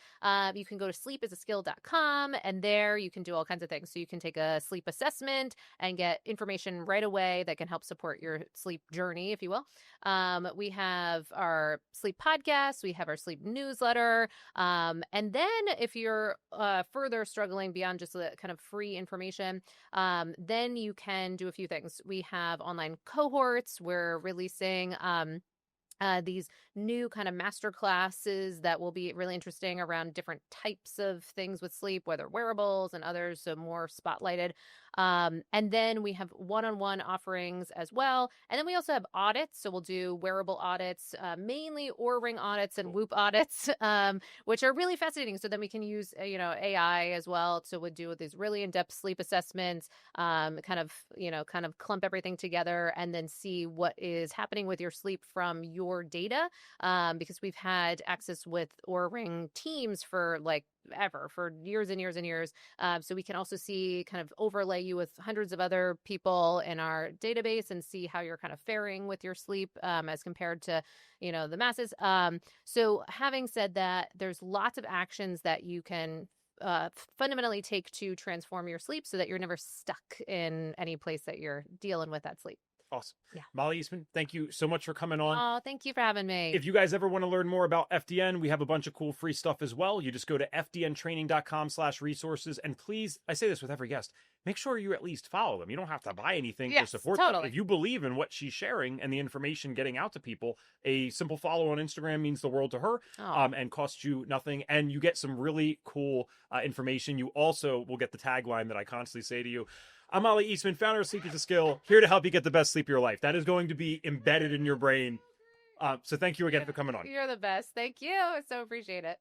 you can go to sleepisaskill.com, and there you can do all kinds of things. So you can take a sleep assessment and get information right away that can help support your sleep journey, if you will. We have our sleep podcast. We have our sleep newsletter. And then if you're further struggling beyond just the kind of free information, then you can do a few things. We have online cohorts. We're releasing these new kind of master classes that will be really interesting around different types of things with sleep, whether wearables and others, so more spotlighted. And then we have one-on-one offerings as well. And then we also have audits. So we'll do wearable audits, mainly Oura Ring audits and Whoop audits, which are really fascinating. So then we can use, AI as well. So we'll do these really in-depth sleep assessments, kind of clump everything together and then see what is happening with your sleep from your data. Because we've had access with Oura Ring teams for for years and years and years. So we can also see, kind of overlay you with hundreds of other people in our database and see how you're kind of faring with your sleep as compared to, the masses. So having said that, there's lots of actions that you can fundamentally take to transform your sleep so that you're never stuck in any place that you're dealing with that sleep. Awesome. Yeah. Mollie Eastman, thank you so much for coming on. Oh, thank you for having me. If you guys ever want to learn more about FDN, we have a bunch of cool free stuff as well. You just go to fdntraining.com/resources. And please, I say this with every guest, make sure you at least follow them. You don't have to buy anything to support them. If you believe in what she's sharing and the information getting out to people, a simple follow on Instagram means the world to her and costs you nothing. And you get some really cool information. You also will get the tagline that I constantly say to you. I'm Mollie Eastman, founder of Sleep is a Skill, here to help you get the best sleep of your life. That is going to be embedded in your brain. So thank you again for coming on. You're the best. Thank you. I so appreciate it.